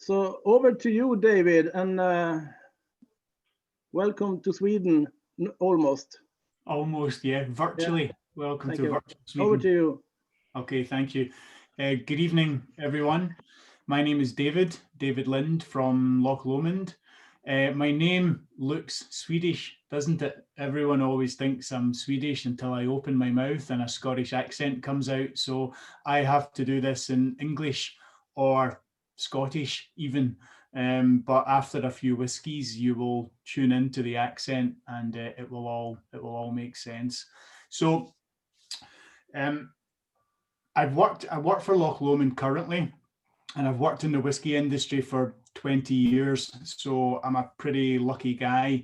So over to you, David, and welcome to Sweden, almost. Almost, yeah, virtually. Yeah. Welcome Thank to you. virtual Sweden. Over to you. Okay, thank you. Good evening, everyone. My name is David Lind from Loch Lomond. My name looks Swedish, doesn't it? Everyone always thinks I'm Swedish until I open my mouth and a Scottish accent comes out. So I have to do this in English or Scottish even. But after a few whiskies, you will tune into the accent and it will all make sense. So I work for Loch Lomond currently, and I've worked in the whiskey industry for 20 years, so I'm a pretty lucky guy.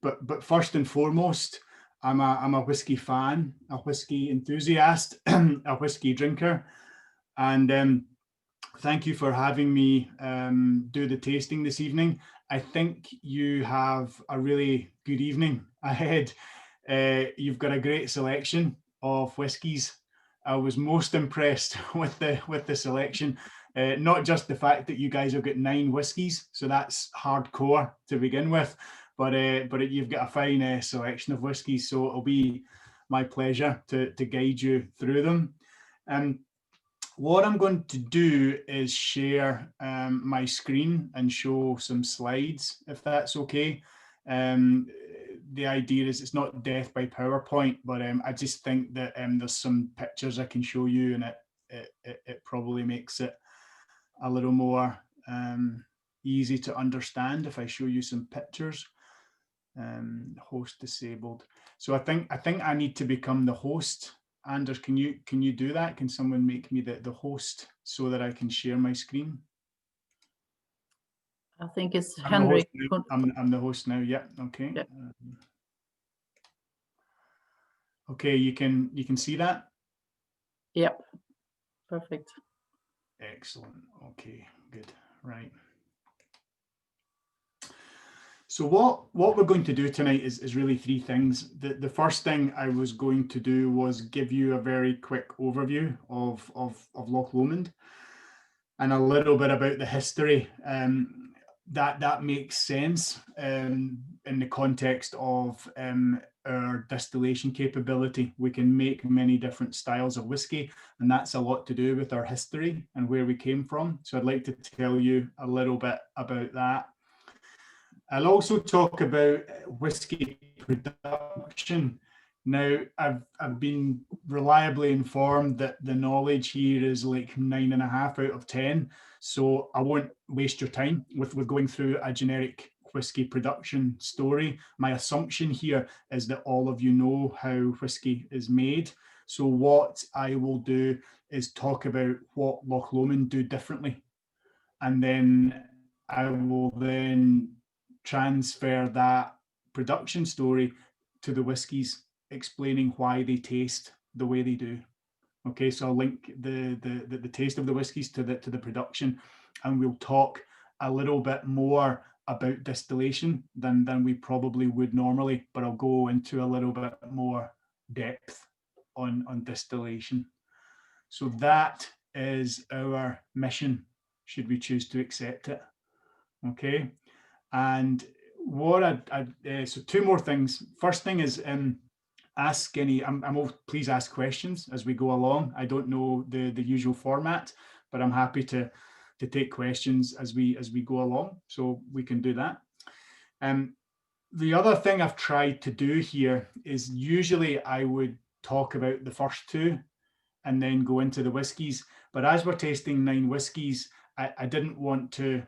But first and foremost, I'm a whiskey fan, a whiskey enthusiast, a whiskey drinker, and thank you for having me do the tasting this evening. I think you have a really good evening ahead. You've got a great selection of whiskies. I was most impressed with the selection. Not just the fact that you guys have got 9 whiskies, so that's hardcore to begin with, but you've got a fine selection of whiskies, so it'll be my pleasure to guide you through them. What I'm going to do is share my screen and show some slides, if that's okay. The idea is it's not death by PowerPoint, but I just think that there's some pictures I can show you, and it probably makes it a little more easy to understand if I show you some pictures. Host disabled. So I think I need to become the host. Anders, can you do that? Can someone make me the host so that I can share my screen? I think it's Henrik. I'm the host now. Yeah. Okay. Yeah. Okay. You can see that. Yep. Perfect. Excellent. Okay. Good. Right. So what we're going to do tonight is really 3 things. The first thing I was going to do was give you a very quick overview of Loch Lomond and a little bit about the history. That makes sense in the context of our distillation capability. We can make many different styles of whiskey, and that's a lot to do with our history and where we came from. So I'd like to tell you a little bit about that. I'll also talk about whiskey production. Now, I've been reliably informed that the knowledge here is like 9.5 out of 10. So I won't waste your time with going through a generic whiskey production story. My assumption here is that all of you know how whiskey is made. So what I will do is talk about what Loch Lomond do differently. And then I will then transfer that production story to the whiskies, explaining why they taste the way they do. Okay, so I'll link the taste of the whiskies to the production, and we'll talk a little bit more about distillation than we probably would normally, but I'll go into a little bit more depth on distillation. So that is our mission, should we choose to accept it. Okay. And what so 2 more things. First thing is ask any. Please ask questions as we go along. I don't know the usual format, but I'm happy to take questions as we go along. So we can do that. The other thing I've tried to do here is usually I would talk about the first 2 and then go into the whiskies. But as we're tasting 9 whiskies, I didn't want to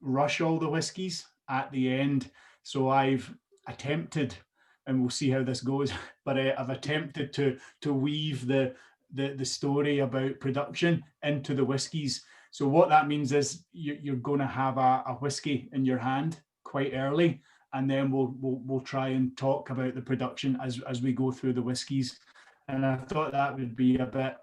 rush all the whiskies at the end. So I've attempted, and we'll see how this goes, but I've attempted to weave the story about production into the whiskies. So what that means is you're going to have a whiskey in your hand quite early, and then we'll try and talk about the production as we go through the whiskies. And I thought that would be a bit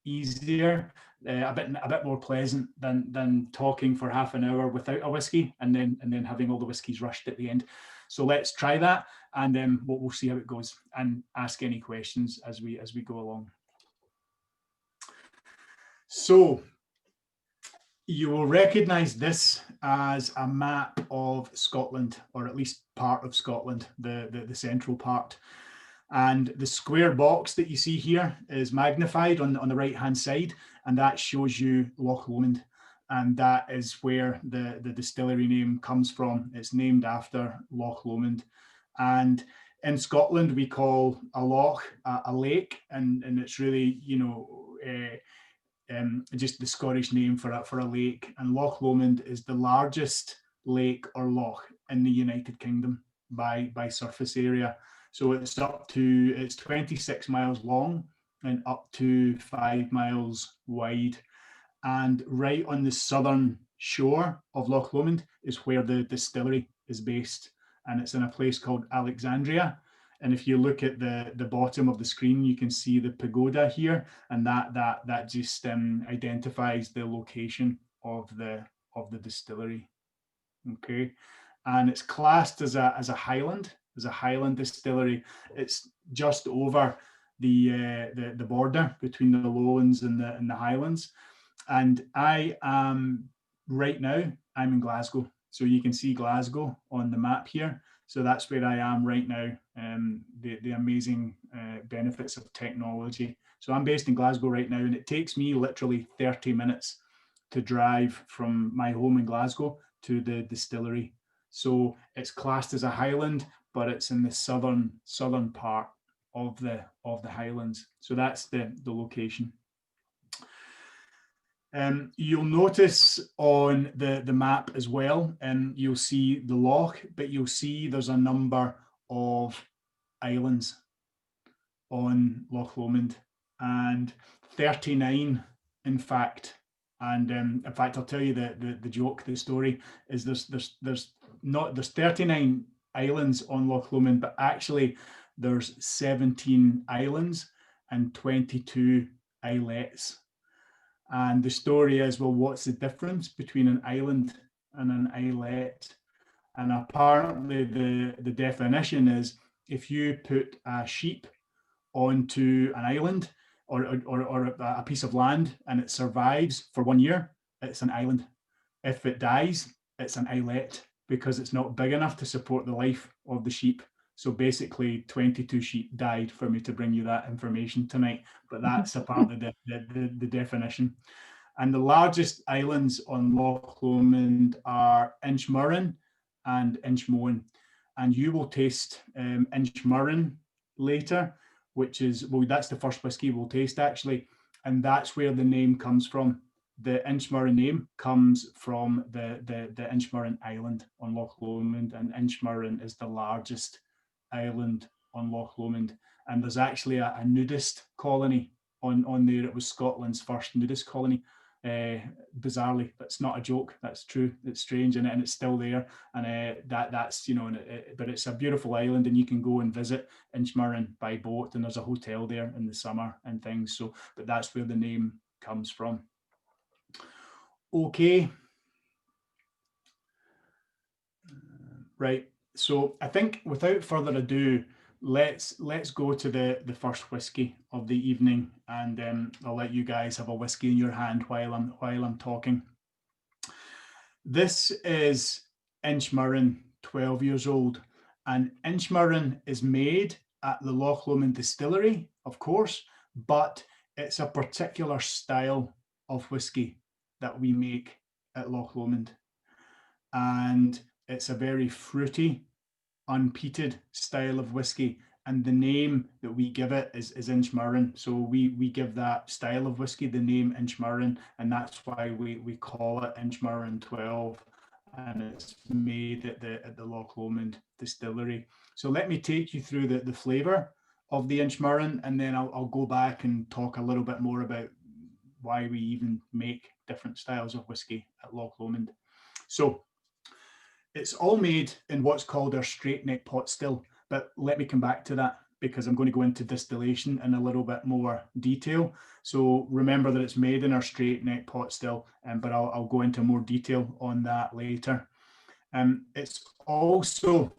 easier, a bit more pleasant than talking for half an hour without a whiskey and then having all the whiskies rushed at the end. So let's try that, and then we'll see how it goes, and ask any questions as we go along. So You will recognise this as a map of Scotland, or at least part of Scotland, the central part. And the square box that you see here is magnified on the right-hand side, and that shows you Loch Lomond. And that is where the distillery name comes from. It's named after Loch Lomond. And in Scotland, we call a loch a lake, and it's really, you know, just the Scottish name for a lake. And Loch Lomond is the largest lake or loch in the United Kingdom by surface area. So it's 26 miles long and up to 5 miles wide. And right on the southern shore of Loch Lomond is where the distillery is based. And it's in a place called Alexandria. And if you look at the bottom of the screen, you can see the pagoda here, and that just identifies the location of the distillery. Okay, and it's classed as a highland distillery. It's just over the border between the Lowlands and the Highlands. And I am right now, I'm in Glasgow. So you can see Glasgow on the map here. So that's where I am right now, the amazing benefits of technology. So I'm based in Glasgow right now, and it takes me literally 30 minutes to drive from my home in Glasgow to the distillery. So it's classed as a highland, but it's in the southern part of the Highlands. So that's the location. You'll notice on the map as well, you'll see the loch, but you'll see there's a number of islands on Loch Lomond, and 39 in fact. And in fact, I'll tell you the joke, the story is there's 39 islands on Loch Lomond, but actually there's 17 islands and 22 islets. And the story is, well, what's the difference between an island and an islet? And apparently the definition is, if you put a sheep onto an island or a piece of land and it survives for 1 year, it's an island. If it dies, it's an islet, because it's not big enough to support the life of the sheep. So basically 22 sheep died for me to bring you that information tonight, but that's apparently the definition. And the largest islands on Loch Lomond are Inchmurrin and Inchmoan. And you will taste Inchmurrin later, which is, well, that's the first whiskey we'll taste actually. And that's where the name comes from. The Inchmurrin name comes from the Inchmurrin Island on Loch Lomond, and Inchmurrin is the largest island on Loch Lomond. And there's actually a nudist colony on there. It was Scotland's first nudist colony. Bizarrely, that's not a joke, that's true. It's strange, and it's still there. And that's, you know, but it's a beautiful island, and you can go and visit Inchmurrin by boat, and there's a hotel there in the summer and things. So, but that's where the name comes from. Okay. Right. So I think without further ado, let's go to the first whiskey of the evening, and I'll let you guys have a whiskey in your hand while I'm talking. This is Inchmurrin, 12 years old, and Inchmurrin is made at the Loch Lomond distillery, of course, but it's a particular style of whiskey that we make at Loch Lomond, and it's a very fruity, unpeated style of whiskey, and the name that we give it is Inchmurrin. So we give that style of whiskey the name Inchmurrin, and that's why we call it Inchmurrin 12, and it's made at the Loch Lomond distillery. So let me take you through the flavour of the Inchmurrin, and then I'll go back and talk a little bit more about why we even make different styles of whiskey at Loch Lomond. So it's all made in what's called our straight neck pot still, but let me come back to that because I'm going to go into distillation in a little bit more detail. So remember that it's made in our straight neck pot still, but I'll go into more detail on that later. It's also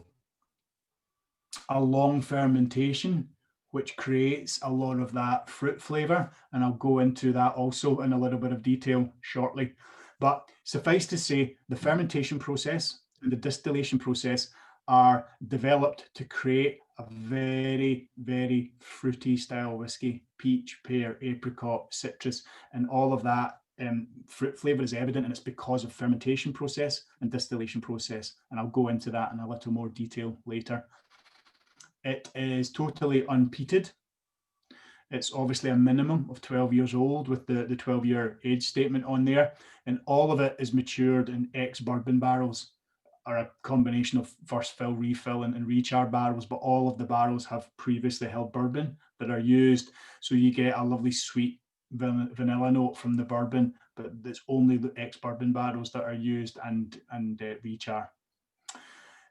a long fermentation, which creates a lot of that fruit flavour, and I'll go into that also in a little bit of detail shortly. But suffice to say, the fermentation process and the distillation process are developed to create a very, very fruity style whiskey. Peach, pear, apricot, citrus, and all of that fruit flavour is evident, and it's because of fermentation process and distillation process. And I'll go into that in a little more detail later. It is totally unpeated. It's obviously a minimum of 12 years old with the 12-year age statement on there. And all of it is matured in ex-bourbon barrels, or a combination of first fill, refill, and recharge barrels. But all of the barrels have previously held bourbon that are used. So you get a lovely sweet vanilla note from the bourbon, but it's only the ex-bourbon barrels that are used and recharge.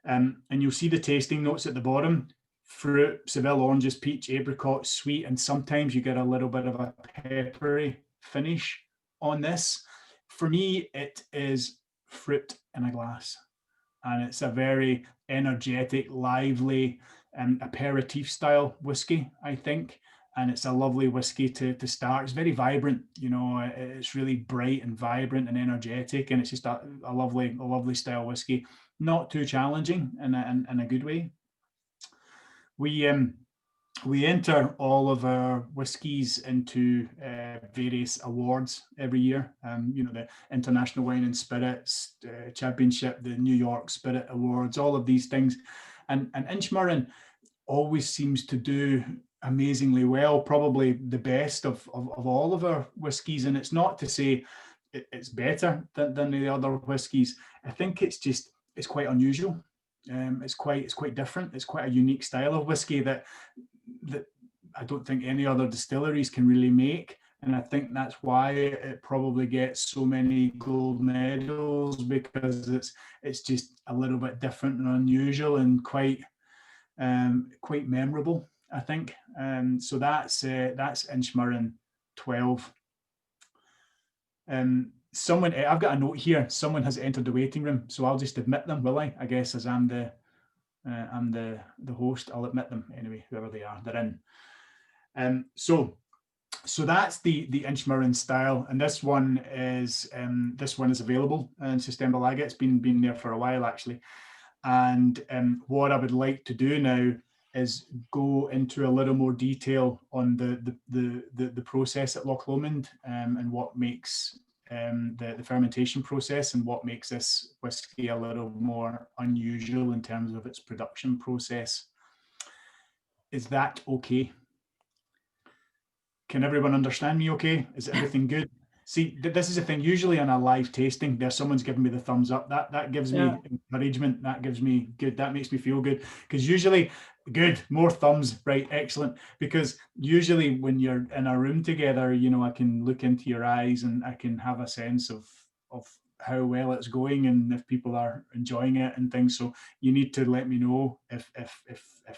And you'll see the tasting notes at the bottom. Fruit, Seville oranges, peach, apricot, sweet, and sometimes you get a little bit of a peppery finish on this. For me, it is fruit in a glass, and it's a very energetic, lively, aperitif style whiskey, I think. And it's a lovely whiskey to start. It's very vibrant, you know, it's really bright and vibrant and energetic, and it's just a lovely style whiskey. Not too challenging in a good way. We enter all of our whiskies into various awards every year. You know, the International Wine and Spirits Championship, the New York Spirit Awards, all of these things. And Inchmurren always seems to do amazingly well, probably the best of all of our whiskies. And it's not to say it's better than the other whiskies. I think it's quite unusual. It's quite different. It's quite a unique style of whiskey that I don't think any other distilleries can really make. And I think that's why it probably gets so many gold medals, because it's just a little bit different and unusual and quite memorable, I think. So that's Inchmurren 12. I've got a note here. Someone has entered the waiting room, so I'll just admit them, will I? I guess, as I'm the host, I'll admit them anyway. Whoever they are, they're in. So that's the Inchmurren style, and this one is available in Systembolaget. It's been there for a while actually. And what I would like to do now is go into a little more detail on the process at Loch Lomond, and what makes the fermentation process, and what makes this whiskey a little more unusual in terms of its production process. Is that okay? Can everyone understand me okay? Is everything good? See, this is the thing. Usually in a live tasting, someone's giving me the thumbs up. That gives me encouragement. That gives me good. That makes me feel good. Because usually, good, more thumbs, right? Excellent. Because usually when you're in a room together, you know, I can look into your eyes and I can have a sense of how well it's going and if people are enjoying it and things. So you need to let me know if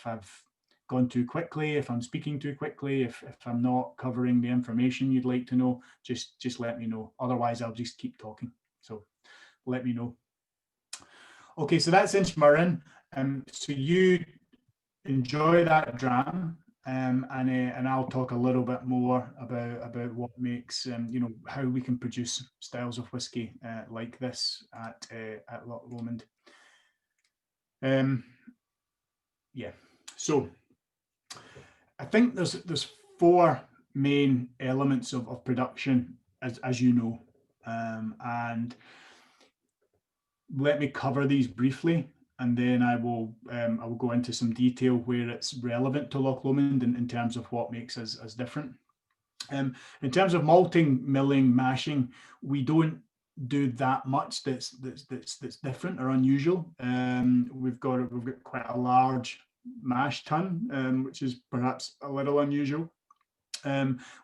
I've gone too quickly, if I'm speaking too quickly, if I'm not covering the information you'd like to know, just let me know. Otherwise, I'll just keep talking. So let me know. Okay, so that's Inchmurren. So you enjoy that dram, and I'll talk a little bit more about what makes, you know, how we can produce styles of whiskey like this at Loch Lomond. Yeah, so I think there's four main elements of production, as you know, and let me cover these briefly, and then I will go into some detail where it's relevant to Loch Lomond in terms of what makes us different. In terms of malting, milling, mashing, we don't do that much that's different or unusual. We've got quite a large mash tun, which is perhaps a little unusual.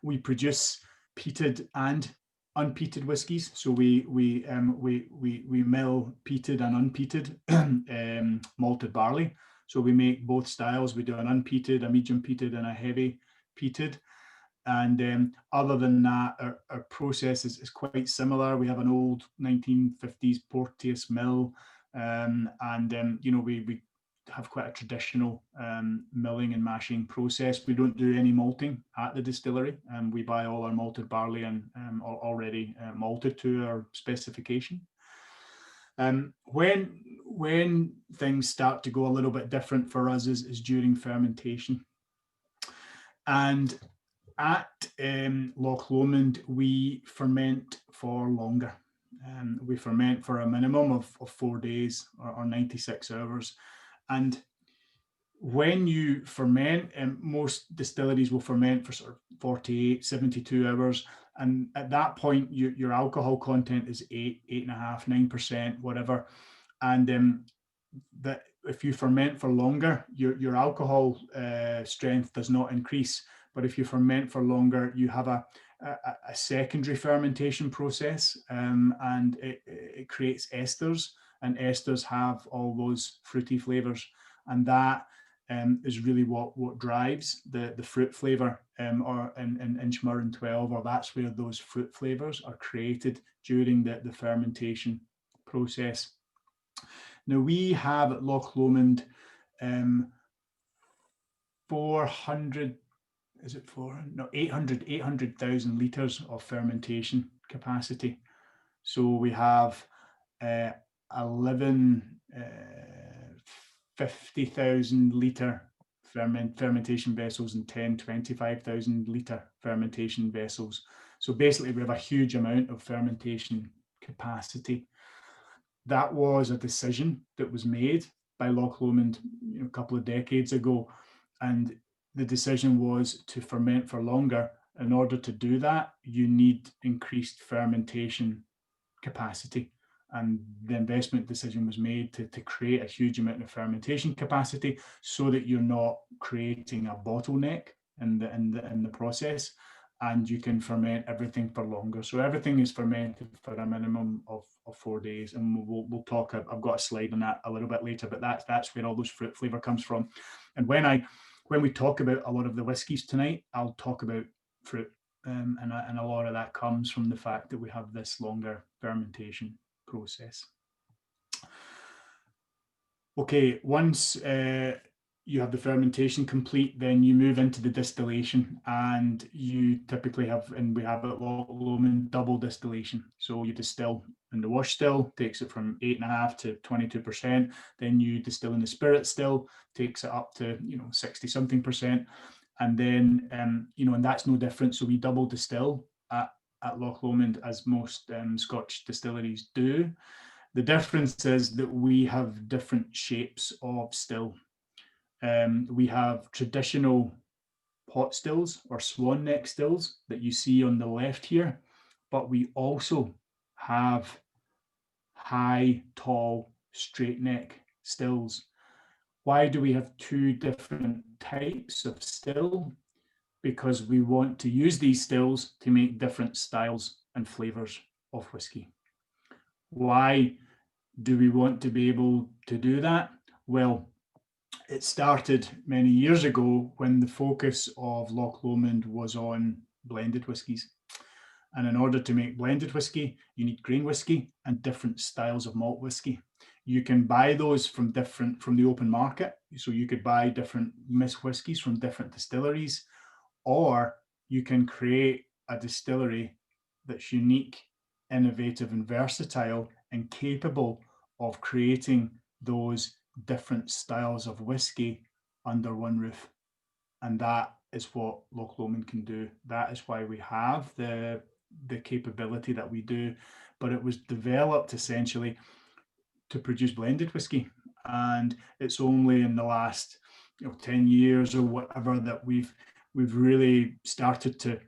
We produce peated and unpeated whiskies, so we mill peated and unpeated malted barley. So we make both styles. We do an unpeated, a medium peated, and a heavy peated. And other than that, our process is quite similar. We have an old 1950s Porteous mill, and you know, we have quite a traditional milling and mashing process. We don't do any malting at the distillery, and we buy all our malted barley and already malted to our specification. When things start to go a little bit different for us is during fermentation. And at Loch Lomond, we ferment for longer. We ferment for a minimum of 4 days or 96 hours. And when you ferment, most distilleries will ferment for sort of 48, 72 hours. And at that point, your alcohol content is 8.5%, 9%, whatever. And that if you ferment for longer, your alcohol strength does not increase. But if you ferment for longer, you have a secondary fermentation process, and it creates esters, and esters have all those fruity flavors, and that is really what drives the fruit flavor, or in Inchmurrin 12, or that's where those fruit flavors are created during the fermentation process. Now we have at Loch Lomond 800,000 litres of fermentation capacity. So we have 50,000 litre fermentation vessels and 25,000 litre fermentation vessels. So basically we have a huge amount of fermentation capacity. That was a decision that was made by Loch Lomond a couple of decades ago, and the decision was to ferment for longer. In order to do that, you need increased fermentation capacity. And the investment decision was made to create a huge amount of fermentation capacity so that you're not creating a bottleneck in the process, and you can ferment everything for longer. So everything is fermented for a minimum of 4 days, and we'll talk. I've got a slide on that a little bit later, but that's where all those fruit flavour comes from. And when we talk about a lot of the whiskies tonight, I'll talk about fruit, and a lot of that comes from the fact that we have this longer fermentation process. Okay, once you have the fermentation complete, then you move into the distillation, and you typically have, and we have at Loch Lomond, double distillation. So you distill in the wash still, takes it from 8.5 to 22%. Then you distill in the spirit still, takes it up to 60-something%. And then and that's no different. So we double distill at Loch Lomond, as most Scotch distilleries do. The difference is that we have different shapes of still. We have traditional pot stills or swan neck stills that you see on the left here, but we also have high, tall, straight neck stills. Why do we have two different types of still? Because we want to use these stills to make different styles and flavours of whiskey. Why do we want to be able to do that? Well, it started many years ago when the focus of Loch Lomond was on blended whiskies. And in order to make blended whiskey, you need grain whiskey and different styles of malt whiskey. You can buy those from the open market. So you could buy different mist whiskies from different distilleries, or you can create a distillery that's unique, innovative, and versatile, and capable of creating those different styles of whiskey under one roof. And that is what Loch Lomond can do. That is why we have the capability that we do. But it was developed essentially to produce blended whiskey, and it's only in the last 10 years or whatever that we've really started to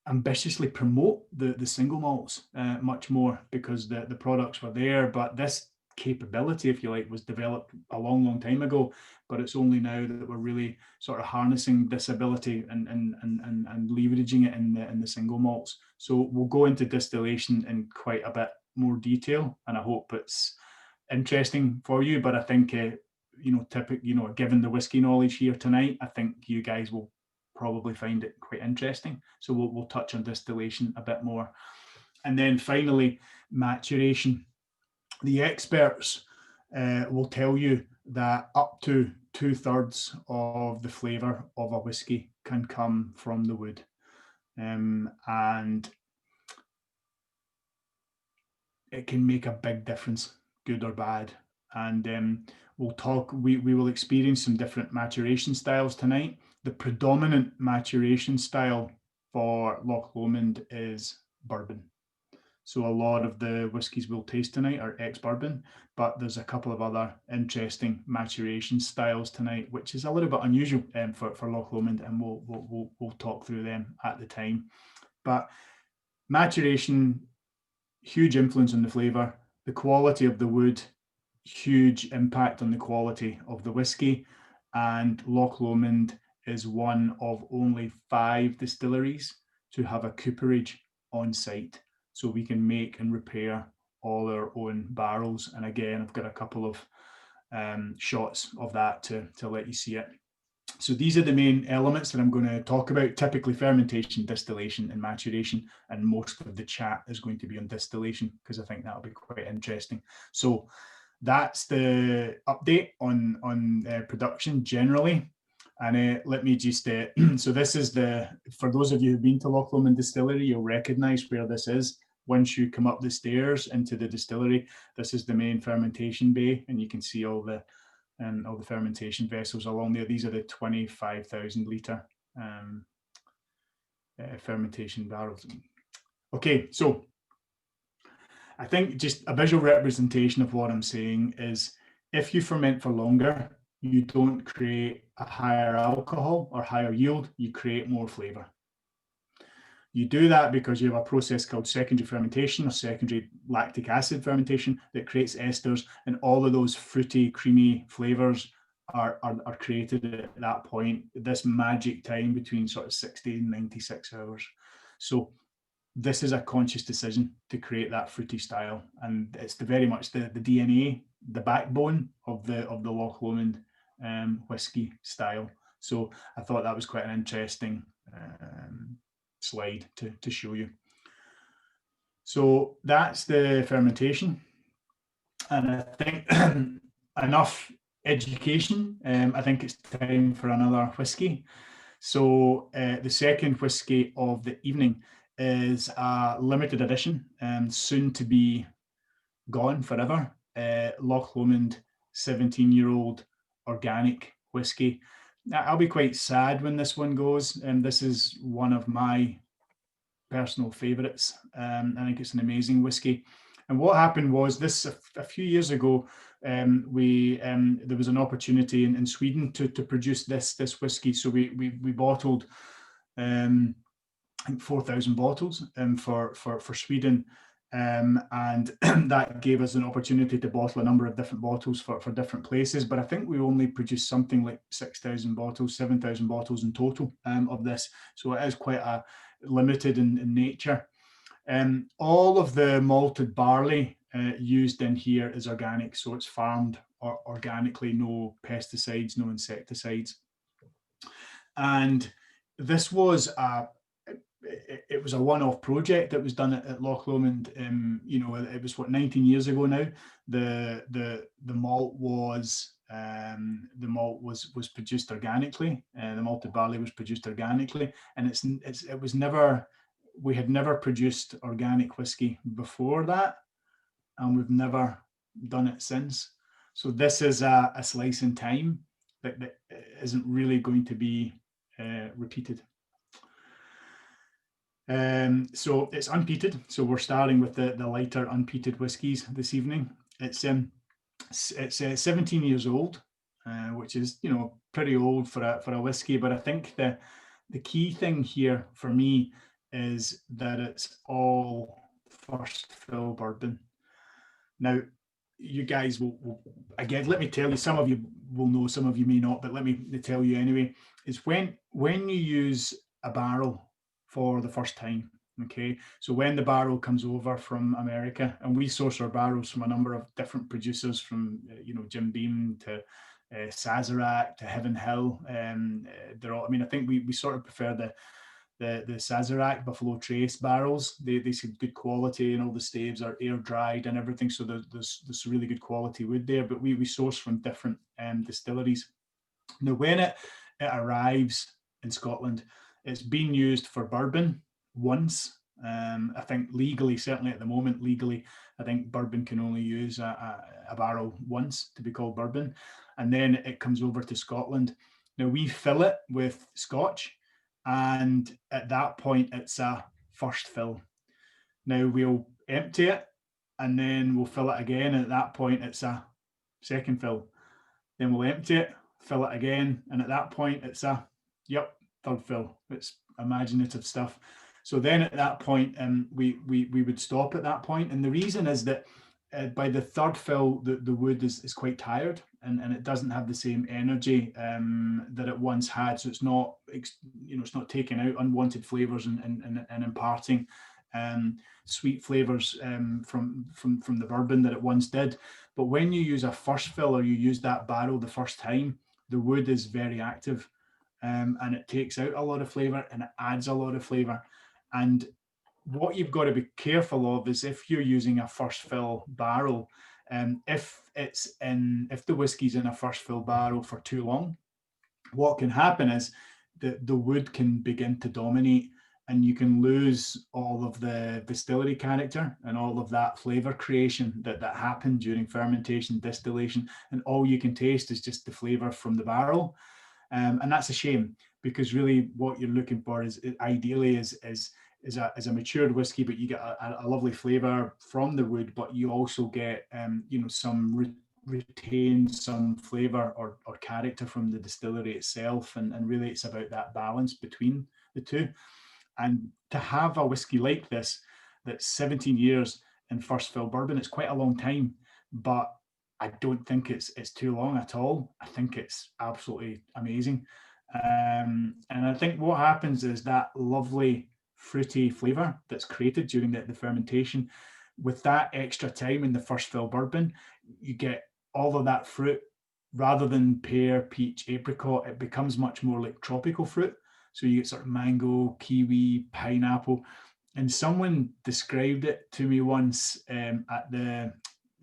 ambitiously promote the single malts much more, because the products were there, but this capability, if you like, was developed a long time ago. But it's only now that we're really sort of harnessing this ability and leveraging it in the single malts. So we'll go into distillation in quite a bit more detail, and I hope it's interesting for you. But I think given the whiskey knowledge here tonight, I think you guys will probably find it quite interesting. So we'll touch on distillation a bit more. And then finally, maturation. The experts will tell you that up to 2/3 of the flavour of a whisky can come from the wood. And it can make a big difference, good or bad. And we will experience some different maturation styles tonight. The predominant maturation style for Loch Lomond is bourbon. So a lot of the whiskies we'll taste tonight are ex-bourbon, but there's a couple of other interesting maturation styles tonight, which is a little bit unusual for Loch Lomond, and we'll talk through them at the time. But maturation, huge influence on the flavour. The quality of the wood, huge impact on the quality of the whisky. And Loch Lomond is one of only 5 distilleries to have a cooperage on site. So we can make and repair all our own barrels. And again, I've got a couple of shots of that to let you see it. So these are the main elements that I'm going to talk about: typically fermentation, distillation, and maturation. And most of the chat is going to be on distillation, because I think that'll be quite interesting. So that's the update on production generally. And let me just, so this is for those of you who've been to Loch Lomond Distillery, you'll recognise where this is. Once you come up the stairs into the distillery, this is the main fermentation bay, and you can see all the fermentation vessels along there. These are the 25,000 litre fermentation barrels. Okay, so I think just a visual representation of what I'm saying is, if you ferment for longer, you don't create a higher alcohol or higher yield, you create more flavour. You do that because you have a process called secondary fermentation or secondary lactic acid fermentation that creates esters, and all of those fruity, creamy flavours are created at that point, this magic time between sort of 60 and 96 hours. So this is a conscious decision to create that fruity style, and it's very much the DNA, the backbone of the Loch Lomond whisky style. So I thought that was quite an interesting slide to show you. So that's the fermentation, and I think enough education. I think it's time for another whisky. So the second whisky of the evening is a limited edition, soon to be gone forever, Loch Lomond 17-year-old organic whisky. I'll be quite sad when this one goes, and this is one of my personal favourites. I think it's an amazing whisky. And what happened was this: a few years ago, there was an opportunity in Sweden to produce this whisky. So we bottled I think 4,000 bottles for Sweden. And that gave us an opportunity to bottle a number of different bottles for different places. But I think we only produced something like 6,000 bottles, 7,000 bottles in total of this. So it is quite a limited in nature. All of the malted barley used in here is organic. So it's farmed organically, no pesticides, no insecticides. And this was it was a one-off project that was done at Loch Lomond. It was 19 years ago now. The malt was produced organically. The malted barley was produced organically, and we had never produced organic whiskey before that, and we've never done it since. So this is a slice in time that isn't really going to be repeated. So it's unpeated. So we're starting with the lighter unpeated whiskies this evening. It's 17 years old, which is pretty old for a whiskey. But I think the key thing here for me is that it's all first fill bourbon. Now, you guys will again, let me tell you, some of you will know, some of you may not, but let me tell you anyway, is when you use a barrel for the first time, okay? So when the barrel comes over from America, and we source our barrels from a number of different producers, from Jim Beam to Sazerac to Heaven Hill, they're all, I think we sort of prefer the Sazerac Buffalo Trace barrels. They seem good quality, and all the staves are air dried and everything. So there's really good quality wood there. But we source from different distilleries. Now, when it arrives in Scotland, it's been used for bourbon once. I think legally, certainly at the moment, legally, I think bourbon can only use a barrel once to be called bourbon. And then it comes over to Scotland. Now, we fill it with Scotch, and at that point, it's a first fill. Now, we'll empty it, and then we'll fill it again. And at that point, it's a second fill. Then we'll empty it, fill it again. And at that point, it's a, third fill. It's imaginative stuff. So then at that point, we would stop at that point. And the reason is that by the third fill, the wood is quite tired, and it doesn't have the same energy that it once had. So it's not, it's not taking out unwanted flavors and imparting sweet flavors from the bourbon that it once did. But when you use a first fill, or you use that barrel the first time, the wood is very active, and it takes out a lot of flavor, and it adds a lot of flavor. And what you've got to be careful of is, if you're using a first fill barrel, if the whiskey's in a first fill barrel for too long, what can happen is the wood can begin to dominate, and you can lose all of the distillery character and all of that flavor creation that happened during fermentation, distillation, and all you can taste is just the flavor from the barrel. And that's a shame, because really what you're looking for is ideally is a matured whiskey, but you get a lovely flavor from the wood, but you also get some retain some flavor or character from the distillery itself, and really it's about that balance between the two. And to have a whiskey like this that's 17 years in first fill bourbon, it's quite a long time, but I don't think it's too long at all. I think it's absolutely amazing. And I think what happens is that lovely fruity flavor that's created during the fermentation, with that extra time in the first fill bourbon, you get all of that fruit. Rather than pear, peach, apricot, it becomes much more like tropical fruit. So you get sort of mango, kiwi, pineapple. And someone described it to me once at the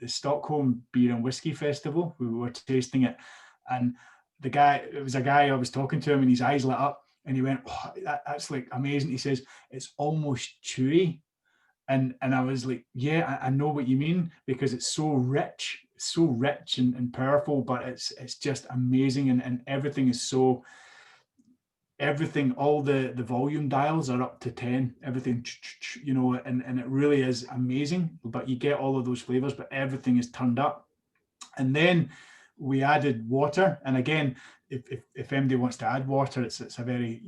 Stockholm Beer and Whiskey Festival. We were tasting it, and it was a guy, I was talking to him, and his eyes lit up, and he went, "Oh, that's like amazing." He says, "It's almost chewy." And I was like, yeah, I know what you mean, because it's so rich and powerful, but it's just amazing. And everything is so, all the volume dials are up to 10, everything, and it really is amazing. But you get all of those flavors, but everything is turned up. And then we added water. And again, if anybody wants to add water, it's a very,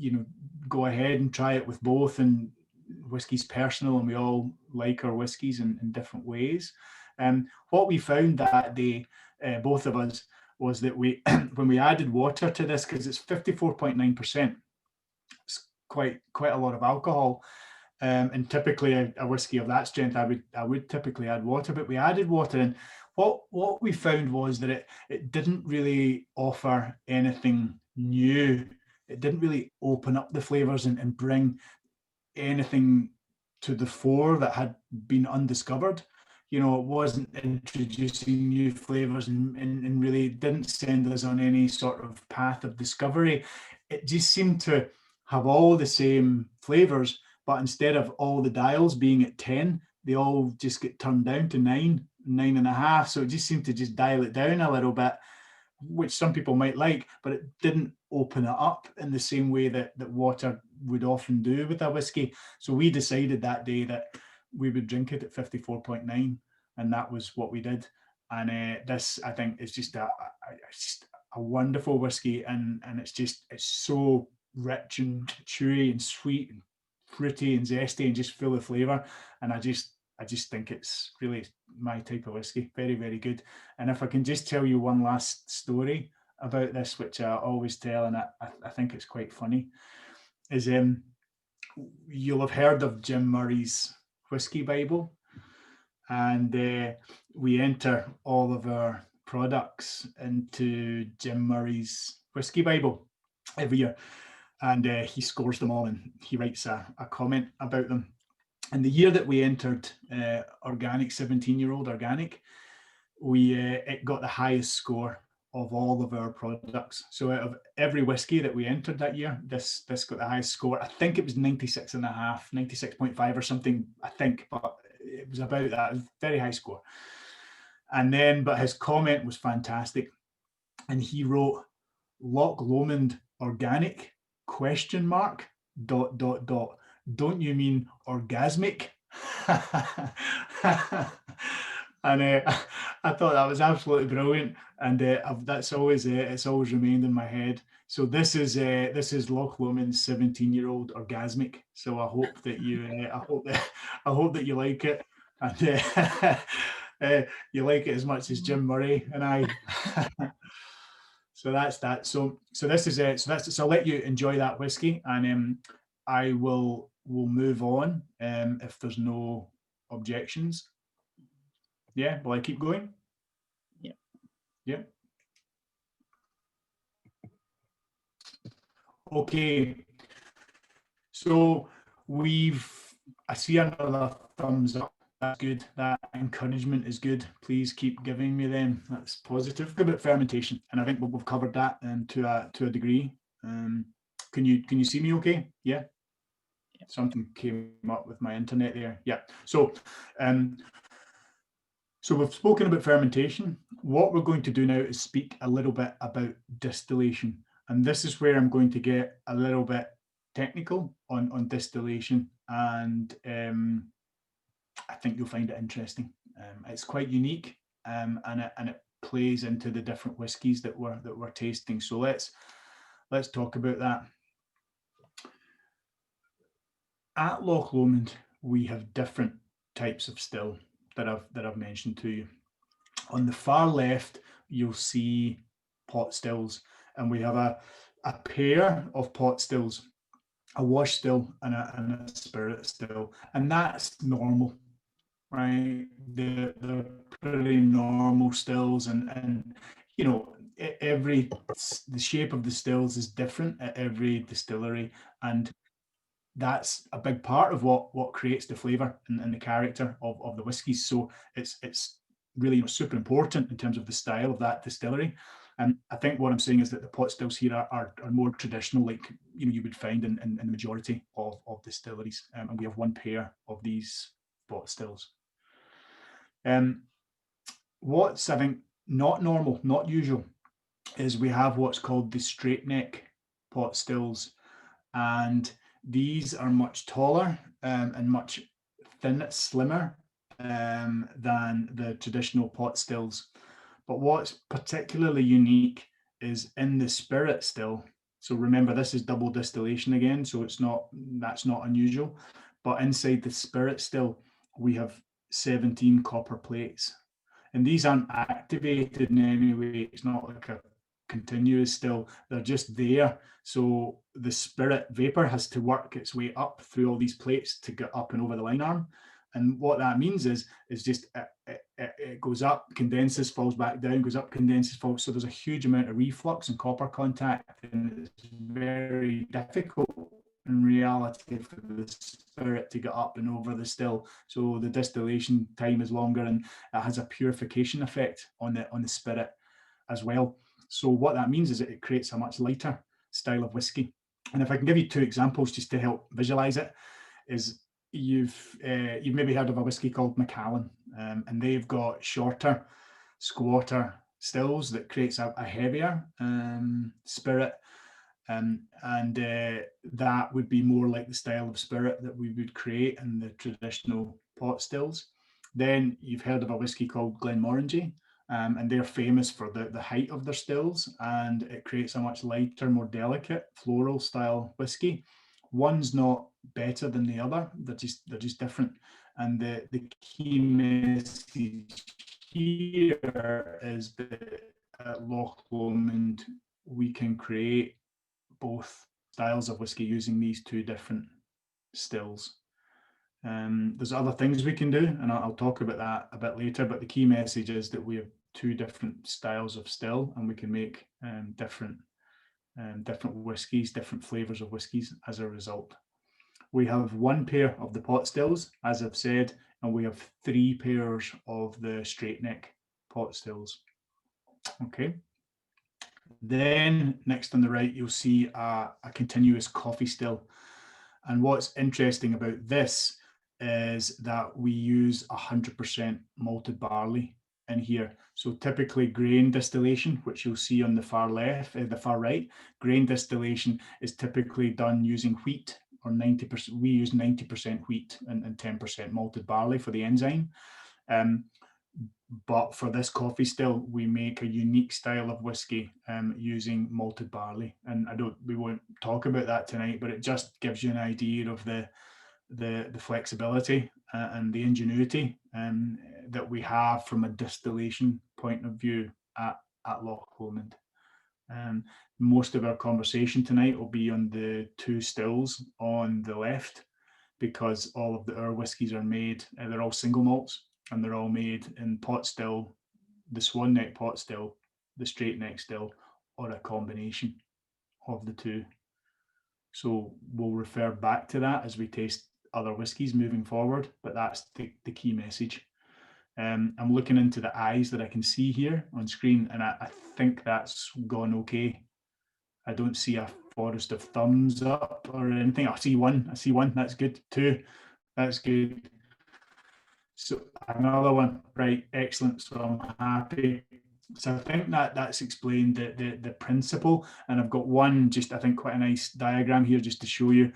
go ahead and try it with both. And whiskey's personal, and we all like our whiskies in different ways. What we found that day, both of us, was that when we added water to this, because it's 54.9%, it's quite a lot of alcohol, and typically a whiskey of that strength, I would typically add water, but we added water. And what we found was that it didn't really offer anything new. It didn't really open up the flavors and bring anything to the fore that had been undiscovered. It wasn't introducing new flavors and really didn't send us on any sort of path of discovery. It just seemed to have all the same flavors, but instead of all the dials being at 10, they all just get turned down to 9.5. So it just seemed to just dial it down a little bit, which some people might like, but it didn't open it up in the same way that water would often do with a whiskey. So we decided that day that we would drink it at 54.9, and that was what we did. And this, I think, is just a wonderful whiskey, and it's so rich and chewy and sweet and fruity and zesty and just full of flavor. And I just think it's really my type of whiskey. Very, very good. And if I can just tell you one last story about this, which I always tell, and I think it's quite funny, is you'll have heard of Jim Murray's Whiskey Bible. And we enter all of our products into Jim Murray's Whiskey Bible every year. and he scores them all, and he writes a comment about them. And the year that we entered organic, 17-year-old organic, it got the highest score of all of our products. So out of every whiskey that we entered that year, this got the highest score. I think it was 96.5, 96.5 or something, I think, but it was about that. It was a very high score. And then, but his comment was fantastic. And he wrote, Loch Lomond organic, ? Don't you mean orgasmic? And I thought that was absolutely brilliant, and that's always it's always remained in my head. So this is Loch Lomond's 17-year-old orgasmic. So I hope that you I hope that you like it, and you like it as much as Jim Murray and I. So that's that. So this is it. So I'll let you enjoy that whiskey, and I will move on if there's no objections. Yeah, will I keep going? Yeah. Yeah. Okay. So I see another thumbs up. That's good. That encouragement is good. Please keep giving me them. That's positive. About fermentation, and I think we've covered that to a degree. Can you see me okay? Yeah. Something came up with my internet there. Yeah. So we've spoken about fermentation. What we're going to do now is speak a little bit about distillation. And this is where I'm going to get a little bit technical on distillation. And I think you'll find it interesting. It's quite unique, and it plays into the different whiskies that we're tasting. So let's talk about that. At Loch Lomond, we have different types of still that I've mentioned to you. On the far left, you'll see pot stills, and we have a pair of pot stills, a wash still and a spirit still, and that's normal, right? They're pretty normal stills, and you know, the shape of the stills is different at every distillery, and that's a big part of what creates the flavour and the character of the whiskies. So it's really super important in terms of the style of that distillery. And I think what I'm saying is that the pot stills here are more traditional, like you would find in the majority of distilleries. And we have one pair of these pot stills. What's, I think, not normal, not usual, is we have what's called the straight neck pot stills, and these are much taller and much slimmer than the traditional pot stills. But what's particularly unique is in the spirit still. So remember, this is double distillation again, so that's not unusual. But inside the spirit still, we have 17 copper plates, and these aren't activated in any way. It's not like a continuous still, they're just there. So the spirit vapor has to work its way up through all these plates to get up and over the line arm. And what that means is just it goes up, condenses, falls back down, goes up, condenses, falls. So there's a huge amount of reflux and copper contact, and it's very difficult in reality for the spirit to get up and over the still. So the distillation time is longer, and it has a purification effect on the spirit as well. So what that means is that it creates a much lighter style of whiskey. And if I can give you two examples just to help visualize it, is you've maybe heard of a whiskey called Macallan, and they've got shorter, squatter stills that creates a heavier spirit, and that would be more like the style of spirit that we would create in the traditional pot stills. Then you've heard of a whiskey called Glenmorangie, and they're famous for the height of their stills, and it creates a much lighter, more delicate floral style whiskey. One's not better than the other, they're just different. And the key message here is that at Loch Lomond we can create both styles of whiskey using these two different stills. There's other things we can do, and I'll talk about that a bit later, but the key message is that we have two different styles of still, and we can make different different whiskies, different flavours of whiskies as a result. We have one pair of the pot stills, as I've said, and we have 3 pairs of the straight neck pot stills. Okay. Then next on the right, you'll see a continuous coffee still. And what's interesting about this is that we use 100% malted barley in here. So typically grain distillation, which you'll see on the far left, the far right, grain distillation is typically done using wheat, or 90%. We use 90% wheat and 10% malted barley for the enzyme. But for this coffee still, we make a unique style of whiskey using malted barley. And we won't talk about that tonight, but it just gives you an idea of the flexibility and the ingenuity that we have from a distillation point of view at Loch Lomond. Most of our conversation tonight will be on the 2 stills on the left, because all of our whiskies are made, they're all single malts, and they're all made in pot still, the swan neck pot still, the straight neck still, or a combination of the 2. So we'll refer back to that as we taste other whiskies moving forward, but that's the key message. I'm looking into the eyes that I can see here on screen, and I think that's gone okay. I don't see a forest of thumbs up or anything. I see one, that's good. 2, that's good. So another one, right, excellent, so I'm happy. So I think that's explained the principle, and I've got one, just I think quite a nice diagram here just to show you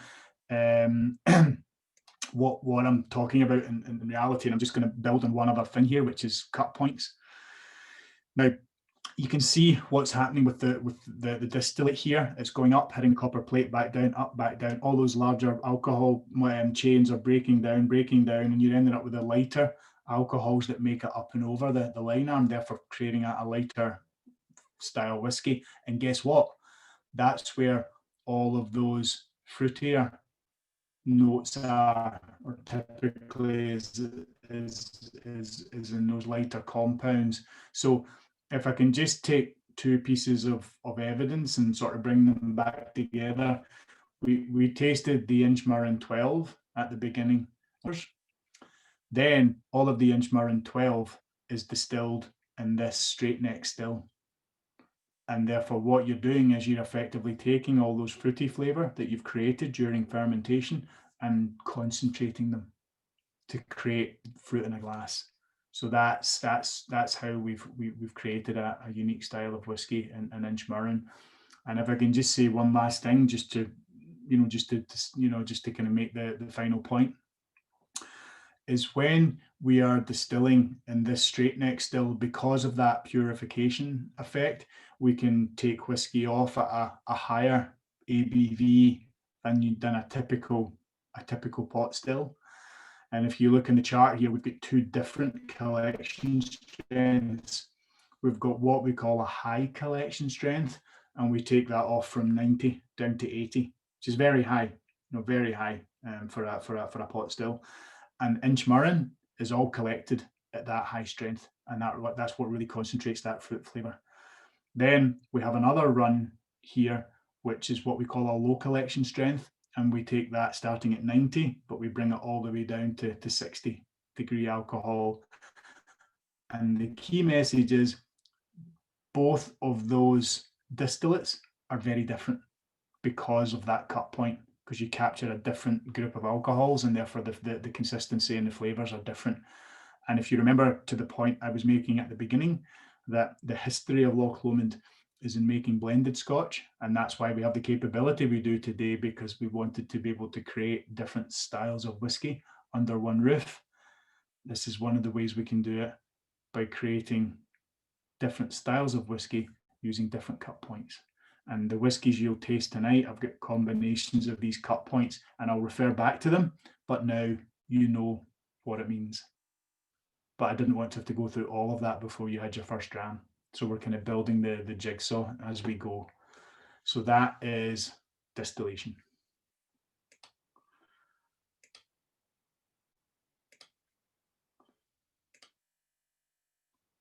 what I'm talking about in reality. And I'm just going to build on one other thing here, which is cut points. Now, you can see what's happening with the distillate here. It's going up, hitting copper plate, back down, up, back down. All those larger alcohol chains are breaking down, and you're ending up with the lighter alcohols that make it up and over the line arm, therefore creating a lighter style whiskey. And guess what? That's where all of those fruitier notes are, or typically is in those lighter compounds. So if I can just take 2 pieces of evidence and sort of bring them back together, we tasted the Inchmurrin 12 at the beginning. Then all of the Inchmurrin 12 is distilled in this straight neck still. And therefore what you're doing is you're effectively taking all those fruity flavour that you've created during fermentation and concentrating them to create fruit in a glass. So that's how we've created a unique style of whiskey in Inchmurrin. And if I can just say one last thing, just to kind of make the final point, is when we are distilling in this straight neck still, because of that purification effect, we can take whiskey off at a higher ABV than a typical pot still. And if you look in the chart here, we've got 2 different collection strengths. We've got what we call a high collection strength, and we take that off from 90 down to 80, which is very high, very high for a pot still. And Inchmurrin is all collected at that high strength, and that's what really concentrates that fruit flavour. Then we have another run here, which is what we call a low collection strength, and we take that starting at 90, but we bring it all the way down to 60 degree alcohol. And the key message is both of those distillates are very different because of that cut point, because you capture a different group of alcohols, and therefore the consistency and the flavours are different. And if you remember to the point I was making at the beginning, that the history of Loch Lomond is in making blended Scotch, and that's why we have the capability we do today, because we wanted to be able to create different styles of whiskey under one roof. This is one of the ways we can do it, by creating different styles of whiskey using different cut points. And the whiskies you'll taste tonight, I've got combinations of these cut points, and I'll refer back to them, but now you know what it means. But I didn't want to have to go through all of that before you had your first dram. So we're kind of building the jigsaw as we go. So that is distillation.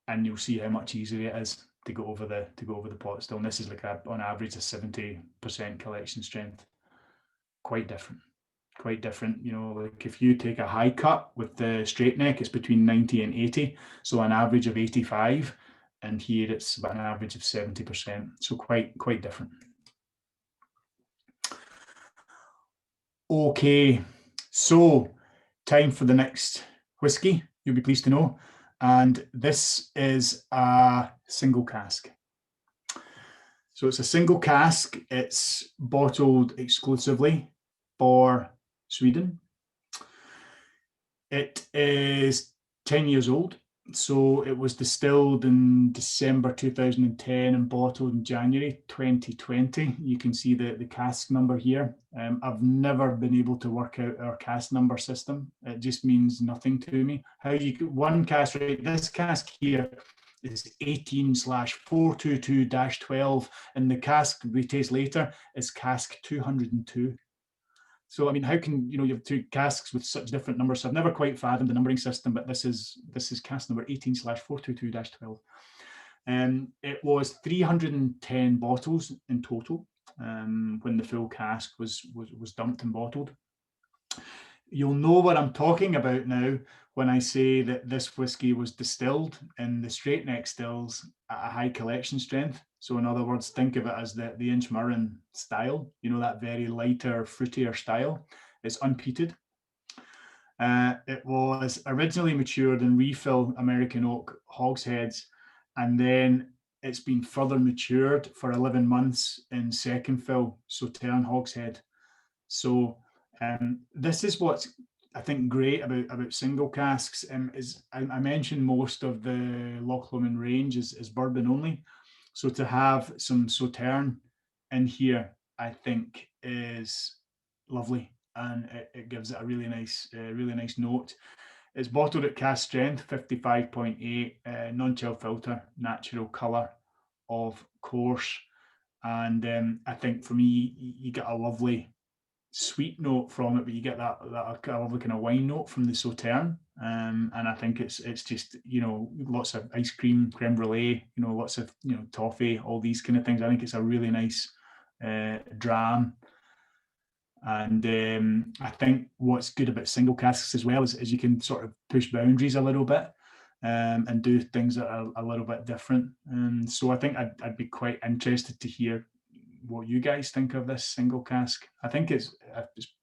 And you'll see how much easier it is go over the pot still. And this is like on average a 70% collection strength. Quite different. You know, like if you take a high cut with the straight neck, it's between 90 and 80, so an average of 85, and here it's about an average of 70%, so quite different. Okay, so time for the next whiskey, you'll be pleased to know, and this is a single cask. So it's a single cask. It's bottled exclusively for Sweden. It is 10 years old. So it was distilled in December 2010 and bottled in January 2020. You can see the cask number here. I've never been able to work out our cask number system. It just means nothing to me. How you get one cask, right? This cask here is 18/422-12, and the cask we taste later is cask 202. So I mean, how can you have two casks with such different numbers? So I've never quite fathomed the numbering system, but this is cask number 18/422-12. It was 310 bottles in total when the full cask was dumped and bottled. You'll know what I'm talking about now when I say that this whiskey was distilled in the straight neck stills at a high collection strength. So in other words, think of it as the Inchmurrin style, that very lighter, fruitier style. It's unpeated. It was originally matured in refill American oak hogsheads, and then it's been further matured for 11 months in second fill Sauterne hogshead. So this is what's, I think, great about single casks. Is I mentioned most of the Loch Lomond range is bourbon only. So to have some Sauterne in here, I think, is lovely, and it gives it a really nice note. It's bottled at cask strength, 55.8, non-chill filter, natural colour, of course. And I think for me, you get a lovely sweet note from it, but you get that lovely kind of wine note from the Sauterne, and I think it's just lots of ice cream, creme brulee, lots of toffee, all these kind of things. I think it's a really nice dram, and I think what's good about single casks as well is you can sort of push boundaries a little bit and do things that are a little bit different. And so I think I'd be quite interested to hear what you guys think of this single cask. I think it's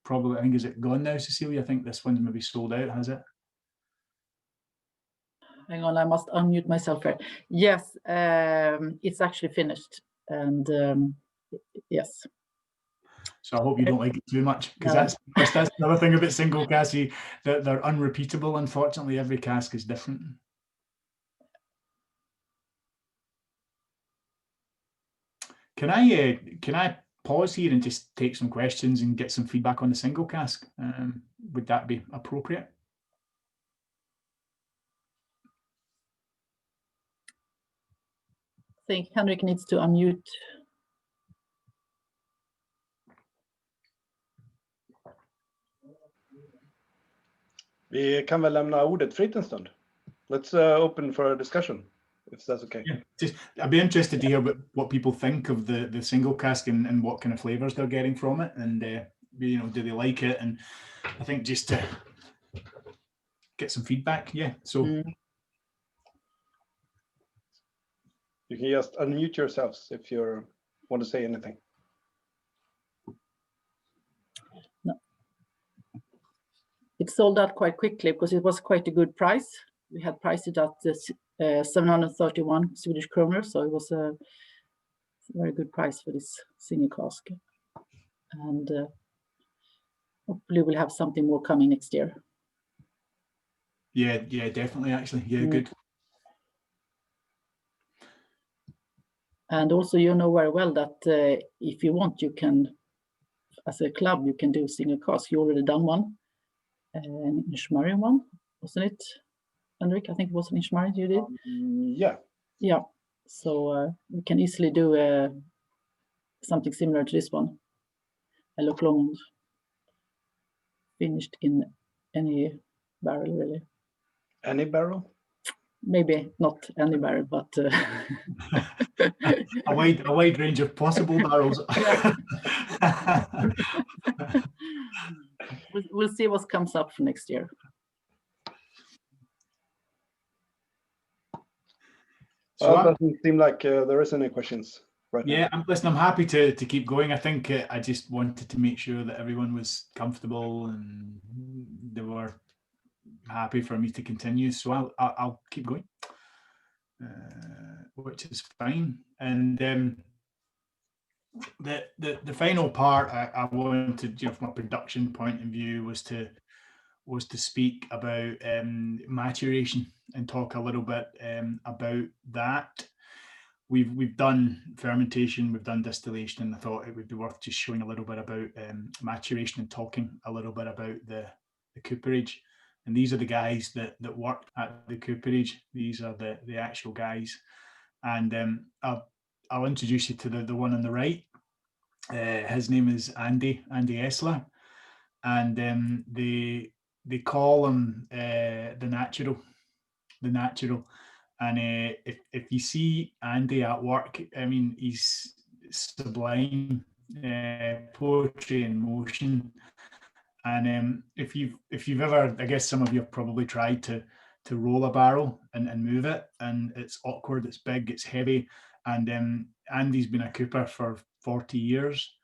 probably, is it gone now, Cecilia? I think this one's maybe sold out, has it? Hang on, I must unmute myself here. Yes, it's actually finished, and yes. So I hope you don't like it too much, because that's another thing about single casks, that they're unrepeatable. Unfortunately, every cask is different. Can I pause here and just take some questions and get some feedback on the single cask? Would that be appropriate? I think Henrik needs to unmute. Vi kan väl lämna ordet fritt en stund. Let's open for a discussion, if that's okay. Yeah, I'd be interested to hear what people think of the single cask and what kind of flavors they're getting from it, and do they like it? And I think just to get some feedback. Yeah, so you can just unmute yourselves if you want to say anything. No. It sold out quite quickly because it was quite a good price. We had priced it at 731 Swedish kronor, so it was a very good price for this single cask. And hopefully we'll have something more coming next year. Yeah, definitely, actually. Yeah, good. And also, you know very well that if you want, you can, as a club, you can do single cask. You already done one, an Inchmurrin one, wasn't it, Henrik? I think it was an Inchmurrin you did. Yeah. Yeah. So we can easily do something similar to this one. A Loch Lomond, finished in any barrel, really. Any barrel? maybe not any barrel, but a wide range of possible barrels. we'll see what comes up for next year. So Well, it doesn't seem like there is any questions right now. yeah, listen, I'm happy to keep going. I think I just wanted to make sure that everyone was comfortable and they were happy for me to continue. So I'll keep going, which is fine. And the final part I wanted, from a production point of view, was to speak about maturation and talk a little bit about that. We've done fermentation, we've done distillation, and I thought it would be worth just showing a little bit about maturation and talking a little bit about the cooperage. And these are the guys that work at the cooperage. These are the actual guys. And I'll introduce you to the one on the right. His name is Andy Essler, and they call him the natural. And if you see Andy at work, I mean, he's sublime, poetry in motion. And if you've ever, I guess some of you have probably tried to roll a barrel and move it, and it's awkward, it's big, it's heavy. And Andy's been a cooper for 40 years,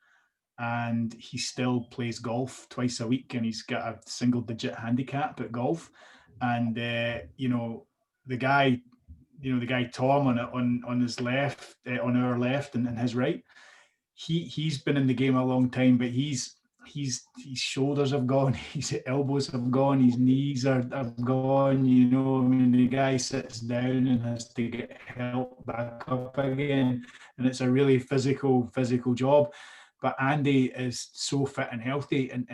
and he still plays golf twice a week, and he's got a single-digit handicap at golf. And the guy Tom on his left, on our left, and his right, he's been in the game a long time, but his shoulders have gone, his elbows have gone, his knees are gone. I mean, the guy sits down and has to get help back up again, and it's a really physical job. But Andy is so fit and healthy, and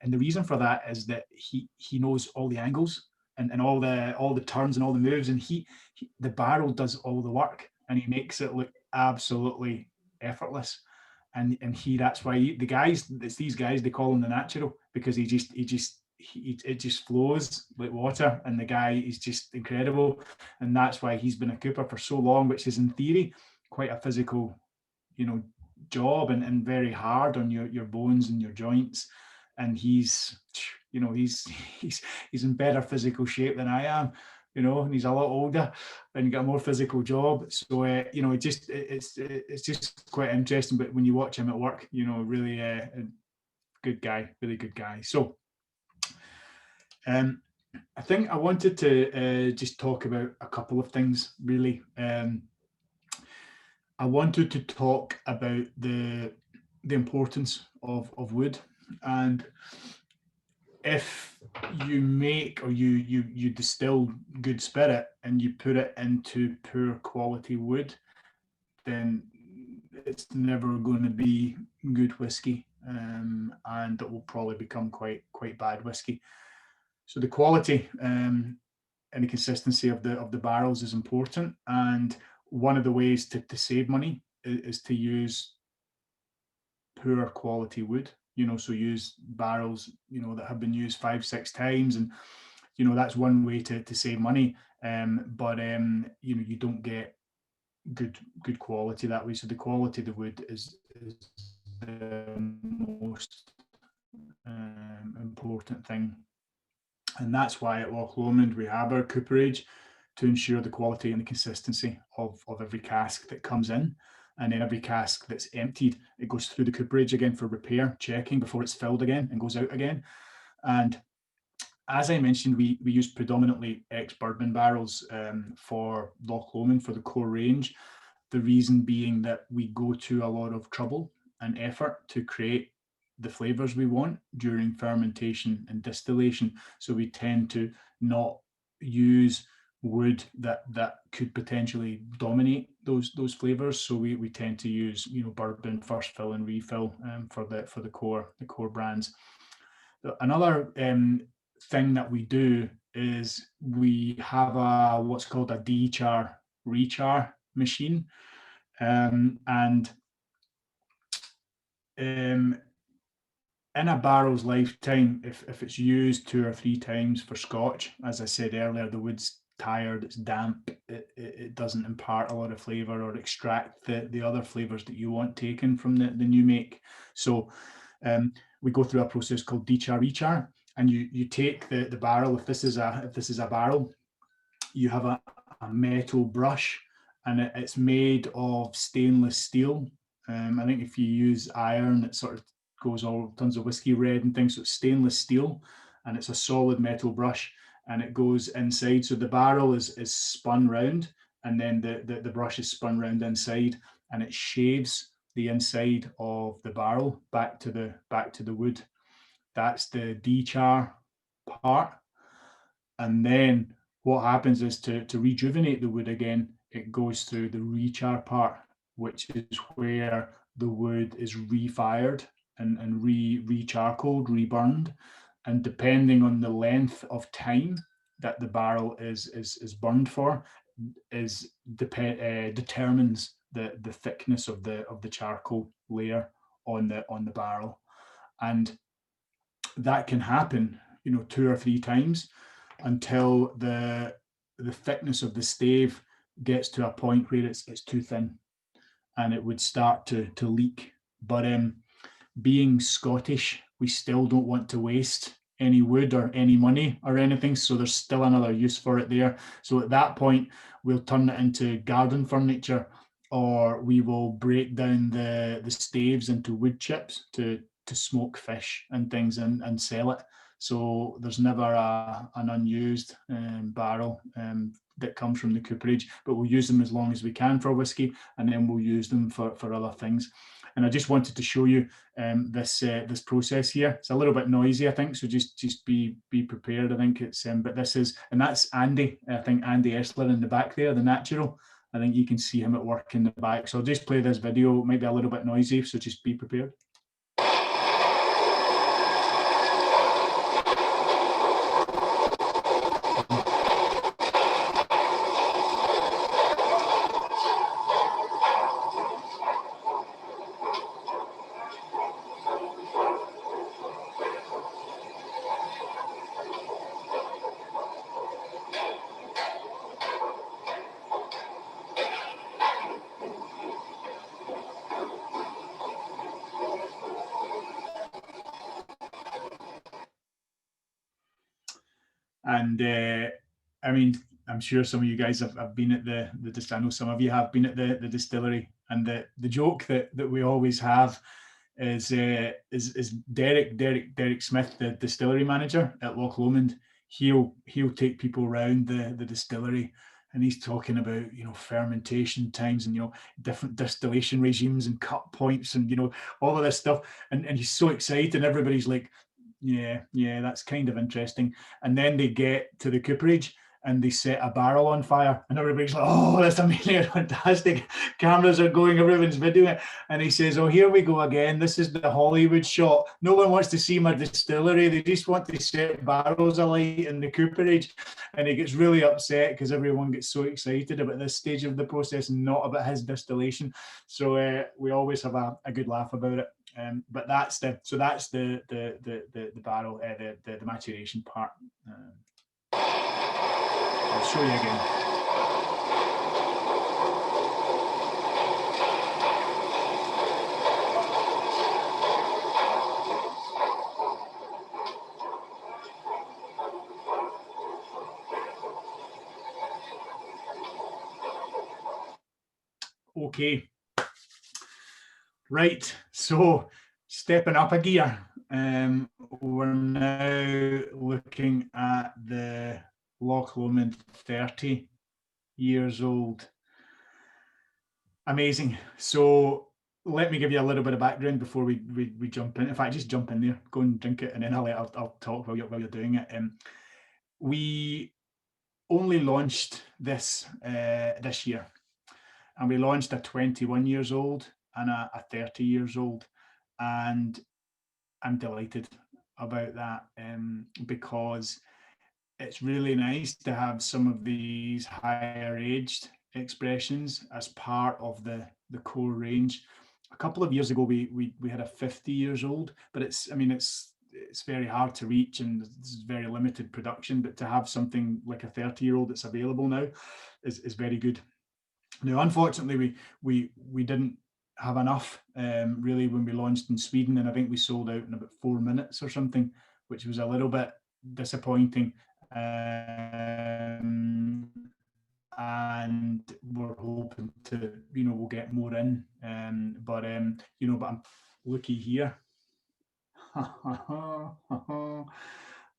the reason for that is that he knows all the angles and all the turns and all the moves, and the barrel does all the work, and he makes it look absolutely effortless. And that's why these guys, they call him the natural, because it just flows like water, and the guy is just incredible. And that's why he's been a cooper for so long, which is in theory quite a physical job and very hard on your bones and your joints. And he's in better physical shape than I am, and he's a lot older and got a more physical job. So it's just quite interesting. But when you watch him at work, really a good guy, really good guy. So I think I wanted to just talk about a couple of things, really. I wanted to talk about the importance of wood, and if you make or you distill good spirit and you put it into poor quality wood, then it's never going to be good whiskey, and it will probably become quite bad whiskey. So the quality and the consistency of the barrels is important, and one of the ways to save money is to use poor quality wood. So use barrels that have been used 5-6 times, and that's one way to save money. But you don't get good quality that way. So the quality of the wood is the most important thing, and that's why at Loch Lomond we have our cooperage, to ensure the quality and the consistency of every cask that comes in. And then every cask that's emptied, it goes through the cooperage again for repair, checking before it's filled again and goes out again. And as I mentioned, we use predominantly ex-bourbon barrels for Loch Lomond, for the core range. The reason being that we go to a lot of trouble and effort to create the flavors we want during fermentation and distillation. So we tend to not use wood that could potentially dominate those flavors. So we tend to use bourbon first fill and refill for the core brands. Another thing that we do is we have what's called a de-char rechar machine, and in a barrel's lifetime, if it's used 2 or 3 times for Scotch, as I said earlier, the wood's tired, it's damp, it doesn't impart a lot of flavour or extract the other flavours that you want taken from the new make. So we go through a process called dechar rechar, and you take the barrel. If this is a barrel, you have a metal brush, and it's made of stainless steel. I think if you use iron, it sort of goes all tons of whiskey red and things. So it's stainless steel, and it's a solid metal brush, and it goes inside. So the barrel is spun round, and then the brush is spun round inside, and it shaves the inside of the barrel back to the wood. That's the dechar part. And then what happens is to rejuvenate the wood again, it goes through the rechar part, which is where the wood is refired and re-charcoaled, reburned. And depending on the length of time that the barrel is burned for, determines the thickness of the charcoal layer on the barrel. And that can happen, 2 or 3 times until the thickness of the stave gets to a point where it's too thin and it would start to leak. But being Scottish, we still don't want to waste any wood or any money or anything, so there's still another use for it there. So at that point, we'll turn it into garden furniture, or we will break down the staves into wood chips to smoke fish and things and sell it. So there's never an unused barrel that comes from the cooperage, but we'll use them as long as we can for whiskey, and then we'll use them for other things. And I just wanted to show you this process here. It's a little bit noisy, I think, so just be prepared. I think it's but this is, and that's Andy. I think Andy Esler in the back there, the natural. I think you can see him at work in the back. So I'll just play this video. It might be a little bit noisy, so just be prepared. And I mean, I'm sure some of you guys have been at the I know some of you have been at the distillery, and the joke that we always have is Derek Smith, the distillery manager at Loch Lomond. He'll take people around the distillery, and he's talking about fermentation times and different distillation regimes and cut points and all of this stuff, and he's so excited, and everybody's like, yeah, that's kind of interesting. And then they get to the cooperage and they set a barrel on fire, and everybody's like, oh, that's amazing, fantastic, cameras are going, everyone's videoing it. And he says, oh, here we go again, this is the Hollywood shot. No one wants to see my distillery, they just want to set barrels alight in the cooperage. And he gets really upset because everyone gets so excited about this stage of the process and not about his distillation. So we always have a good laugh about it. But that's the barrel, the maturation part. I'll show you again. Okay. Right, so stepping up a gear, we're now looking at the Loch Lomond 30 years old. Amazing. So let me give you a little bit of background before we jump in. In fact, just jump in there, go and drink it, and then I'll talk while you're doing it. We only launched this this year, and we launched a 21 years old and a 30 years old, and I'm delighted about that because it's really nice to have some of these higher aged expressions as part of the core range. A couple of years ago we had a 50 years old, but it's it's very hard to reach and there's very limited production, but to have something like a 30-year-old that's available now is very good. Now, unfortunately, we didn't have enough really when we launched in Sweden, and I think we sold out in about 4 minutes or something, which was a little bit disappointing. And we're hoping to, we'll get more in, but I'm looky here.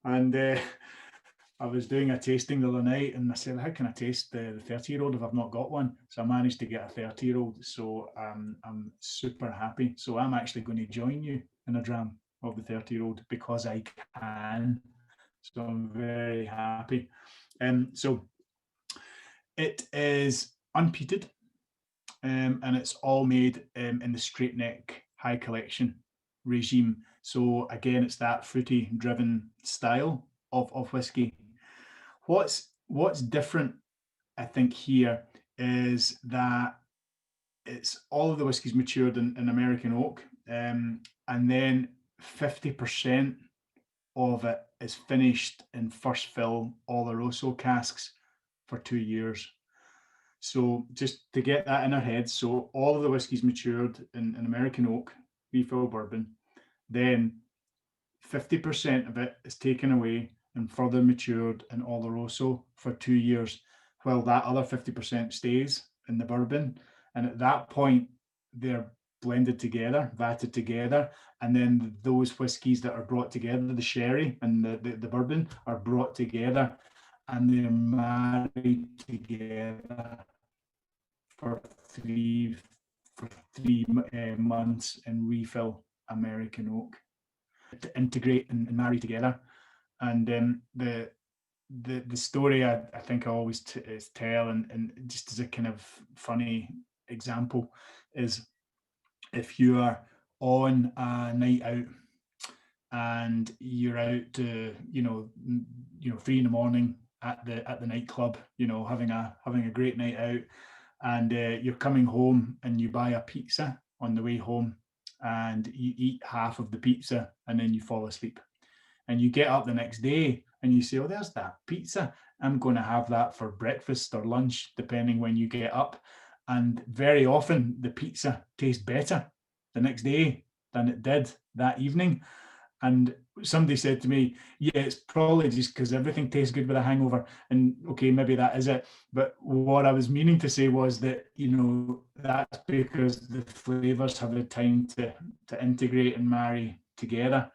And I was doing a tasting the other night and I said, how can I taste the 30-year-old if I've not got one? So I managed to get a 30-year-old. So I'm super happy. So I'm actually going to join you in a dram of the 30-year-old because I can. So I'm very happy. So it is unpeated, and it's all made in the straight neck high collection regime. So again, it's that fruity driven style of whiskey. What's different, I think, here is that it's all of the whiskies matured in American oak, and then 50% of it is finished in first fill Oloroso casks for 2 years. So just to get that in our heads, so all of the whiskies matured in American oak, refill bourbon, then 50% of it is taken away and further matured in Oloroso for 2 years, while that other 50% stays in the bourbon. And at that point, they're blended together, vatted together, and then those whiskies that are brought together, the sherry and the bourbon, are brought together and they're married together for three months in refill American oak to integrate and marry together. And the story I think I always tell, and just as a kind of funny example, is if you are on a night out and you're out to 3 in the morning at the nightclub, having a great night out, and you're coming home and you buy a pizza on the way home and you eat half of the pizza and then you fall asleep, and you get up the next day and you say, oh, there's that pizza, I'm going to have that for breakfast or lunch, depending when you get up. And very often the pizza tastes better the next day than it did that evening. And somebody said to me, yeah, it's probably just because everything tastes good with a hangover. And okay, maybe that is it. But what I was meaning to say was that, that's because the flavors have had time to integrate and marry together.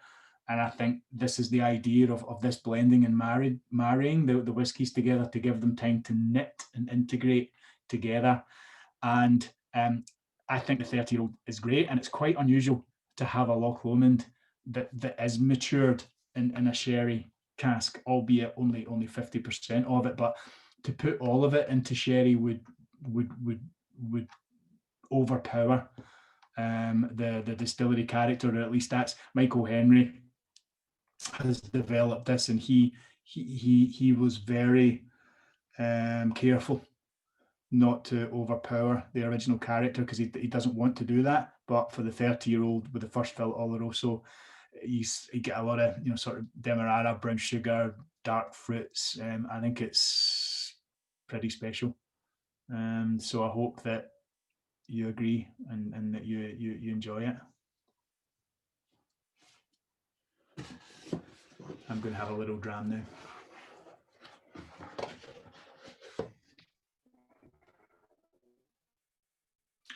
And I think this is the idea of this blending and marrying the whiskies together to give them time to knit and integrate together. And I think the 30-year-old is great, and it's quite unusual to have a Loch Lomond that is matured in a sherry cask, albeit only 50% of it. But to put all of it into sherry would overpower the distillery character, or at least that's Michael Henry has developed this, and he was very careful not to overpower the original character, because he doesn't want to do that. But for the 30-year-old with the first fill Oloroso, you get a lot of sort of demerara, brown sugar, dark fruits. I think it's pretty special. So I hope that you agree and that you enjoy it. I'm going to have a little dram now.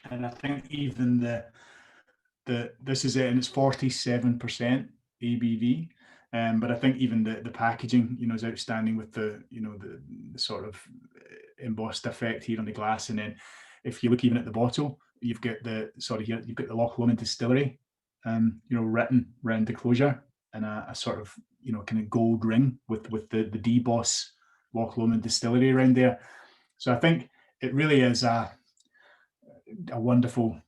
And I think even this is it, and it's 47% ABV. But I think even the packaging, is outstanding with the sort of embossed effect here on the glass. And then if you look even at the bottle, you've got you've got the Loch Lomond Distillery, written around the closure, and a sort of kind of gold ring with the deboss Loch Lomond Distillery around there. So I think it really is a wonderful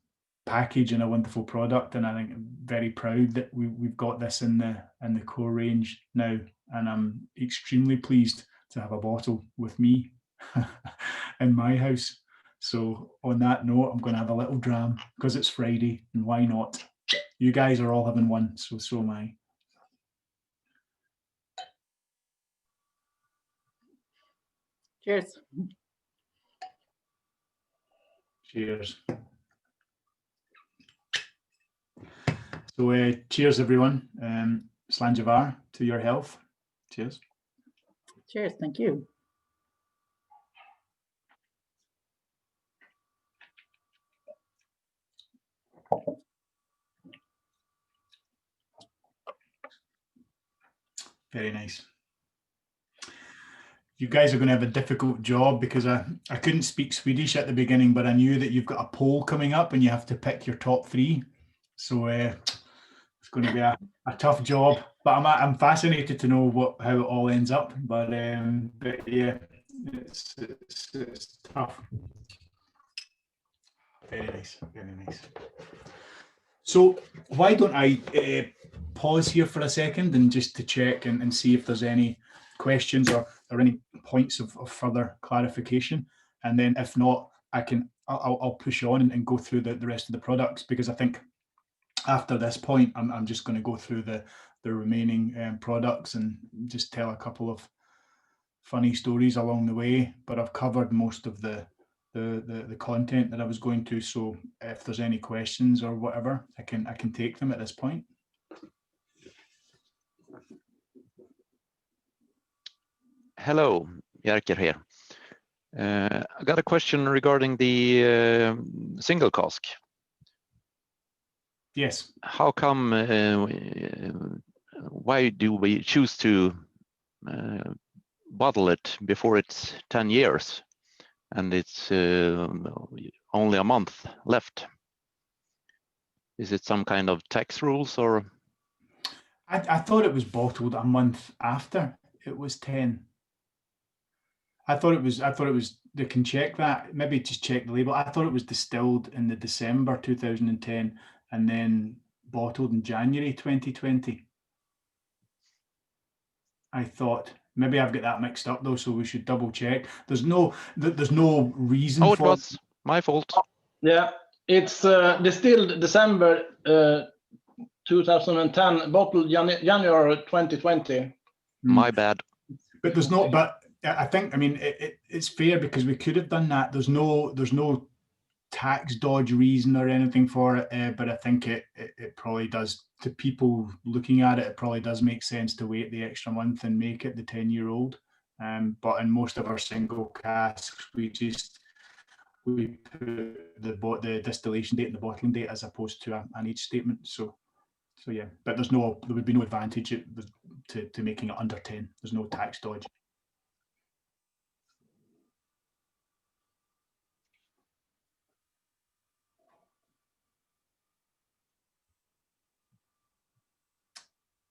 package and a wonderful product, and I think I'm very proud that we've got this in the core range now, and I'm extremely pleased to have a bottle with me in my house. So on that note, I'm going to have a little dram because it's Friday, and why not? You guys are all having one, so am I. Cheers. Cheers. So cheers everyone. Slanjavar to your health. Cheers. Cheers, thank you. Very nice. You guys are going to have a difficult job because I couldn't speak Swedish at the beginning, but I knew that you've got a poll coming up and you have to pick your top 3. So it's going to be a tough job, but I'm fascinated to know how it all ends up. But yeah, it's tough. Very nice, very nice. So why don't I pause here for a second and just to check and see if there's any questions or any points of further clarification, and then if not, I'll push on and go through the rest of the products, because I think after this point I'm just going to go through the remaining products and just tell a couple of funny stories along the way. But I've covered most of the content that I was going to, so if there's any questions or whatever, I can take them at this point. Hello, Jerker here. I got a question regarding the single cask. Yes. How come, why do we choose to bottle it before it's 10 years and it's only a month left? Is it some kind of tax rules or? I thought it was bottled a month after it was 10. I thought it was, they can check that, maybe just check the label. I thought it was distilled in the December 2010 and then bottled in January 2020. I thought, maybe I've got that mixed up though, so we should double check. There's no reason for it. Oh, it was my fault. Yeah, it's distilled December 2010, bottled January 2020. My bad. But there's no, but I think, I mean, it's fair because we could have done that. There's no tax dodge reason or anything for it, but I think it probably does, to people looking at it, it probably does make sense to wait the extra month and make it the 10-year-old. But in most of our single casks, we put the distillation date and the bottling date as opposed to an age statement. So yeah, but there would be no advantage to making it under 10. There's no tax dodge.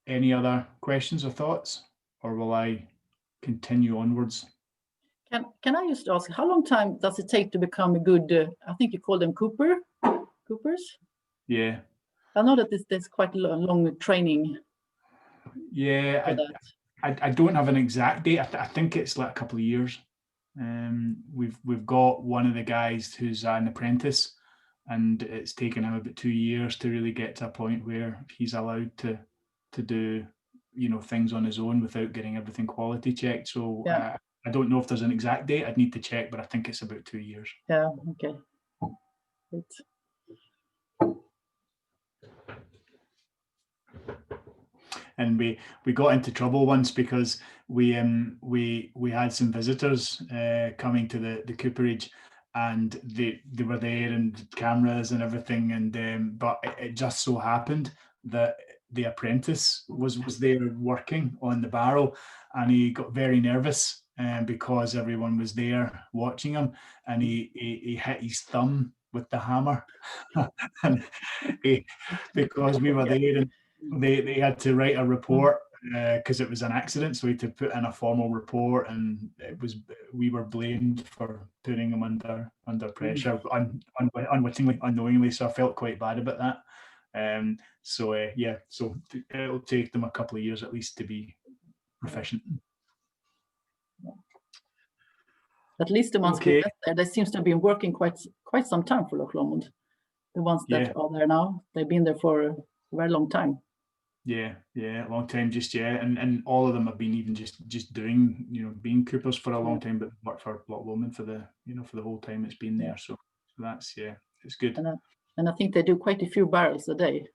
Any other questions or thoughts, or will I continue onwards? Can I just ask, how long time does it take to become a good, I think you call them coopers? Yeah. I know that there's quite a long training. Yeah, I don't have an exact date. I think it's like a couple of years. We've got one of the guys who's an apprentice, and it's taken him about 2 years to really get to a point where he's allowed to do, you know, things on his own without getting everything quality checked. So yeah. I don't know if there's an exact date. I'd need to check, but I think it's about 2 years. Yeah. Okay. Great. And we got into trouble once because we had some visitors coming to the cooperage, and they were there and cameras and everything, and but it just so happened that the apprentice was there working on the barrel, and he got very nervous because everyone was there watching him, and he hit his thumb with the hammer and because we were there, and they had to write a report because it was an accident, so we had to put in a formal report, and we were blamed for putting him under pressure unwittingly, unknowingly, so I felt quite bad about that. So yeah, so it'll take them a couple of years at least to be proficient. At least the ones they seems to have been working quite some time for Loch Lomond. The ones that are there now, they've been there for a very long time. Yeah, a long time, and all of them have been even just doing, being coopers for a long time, but worked for Loch Lomond for the, for the whole time it's been there. So that's, it's good. And I think they do quite a few barrels a day.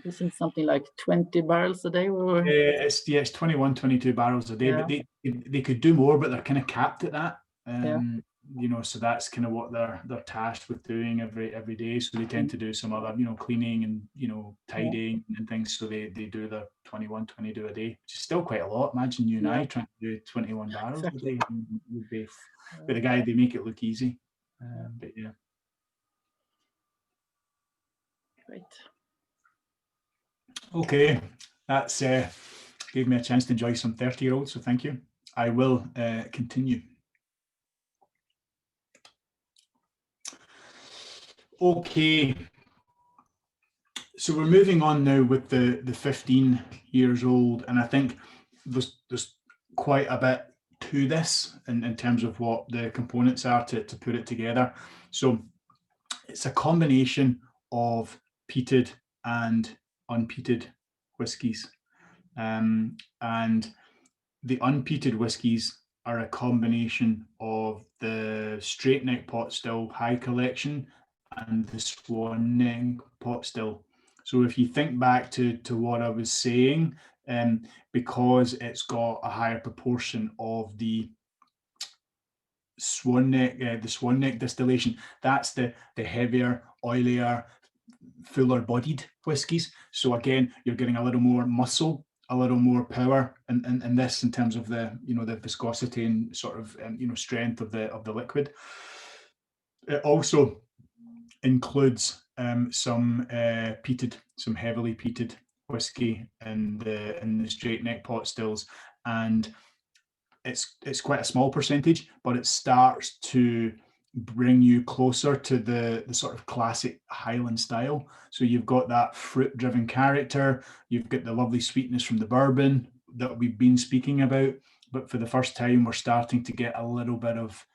Isn't something like 20 barrels a day? Or It's 21, 22 barrels a day, but they could do more, but they're kind of capped at that. So that's kind of what they're tasked with doing every day. So they tend to do some other, cleaning and, tidying and things. So they do the 21, 22 a day, which is still quite a lot. Imagine you and I trying to do 21 barrels a day would be, but the guy, they make it look easy. But yeah. Great. Okay, that's gave me a chance to enjoy some 30-year-olds, so thank you. I will continue. Okay, so we're moving on now with the 15 years old, and I think there's quite a bit to this in terms of what the components are to put it together. So it's a combination of peated and unpeated whiskies, and the unpeated whiskies are a combination of the straight neck pot still high collection and the swan neck pot still. So if you think back to what I was saying, because it's got a higher proportion of the swan neck distillation, that's the heavier, oilier, fuller bodied whiskies. So again, you're getting a little more muscle, a little more power in this, in terms of the the viscosity and sort of strength of the liquid. It also includes some peated, some heavily peated whiskey in the straight neck pot stills, and it's quite a small percentage, but it starts to bring you closer to the sort of classic Highland style. So you've got that fruit driven character, you've got the lovely sweetness from the bourbon that we've been speaking about, but for the first time we're starting to get a little bit of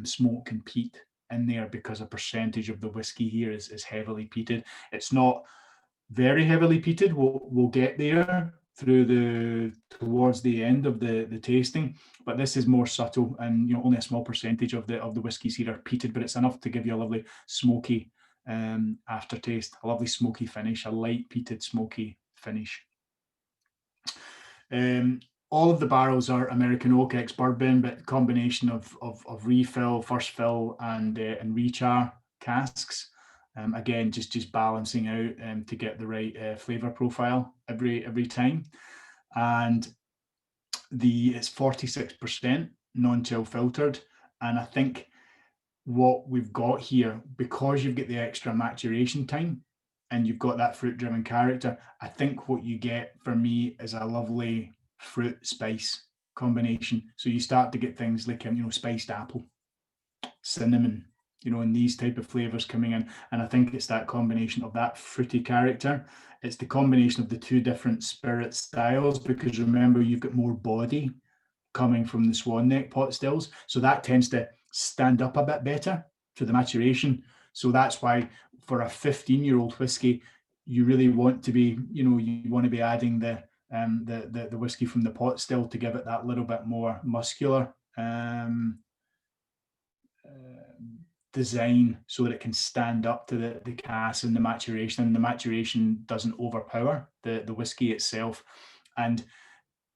smoke and peat in there, because a percentage of the whiskey here is heavily peated. It's not very heavily peated, we'll get there towards the end of the tasting, but this is more subtle, and only a small percentage of the whiskies here are peated, but it's enough to give you a lovely smoky aftertaste, a lovely smoky finish, a light peated smoky finish. All of the barrels are American oak ex-bourbon, but combination of refill, first fill, and rechar casks. Again, just balancing out to get the right flavor profile every time. And it's 46% non-chill filtered. And I think what we've got here, because you've got the extra maturation time and you've got that fruit driven character, I think what you get for me is a lovely fruit spice combination. So you start to get things like spiced apple, cinnamon, and these type of flavors coming in. And I think it's that combination of that fruity character. It's the combination of the two different spirit styles, because remember, you've got more body coming from the swan neck pot stills, so that tends to stand up a bit better to the maturation. So that's why for a 15-year-old whiskey, you really want to be, you want to be adding the whiskey from the pot still to give it that little bit more muscular design, so that it can stand up to the cask and the maturation, and the maturation doesn't overpower the whiskey itself, and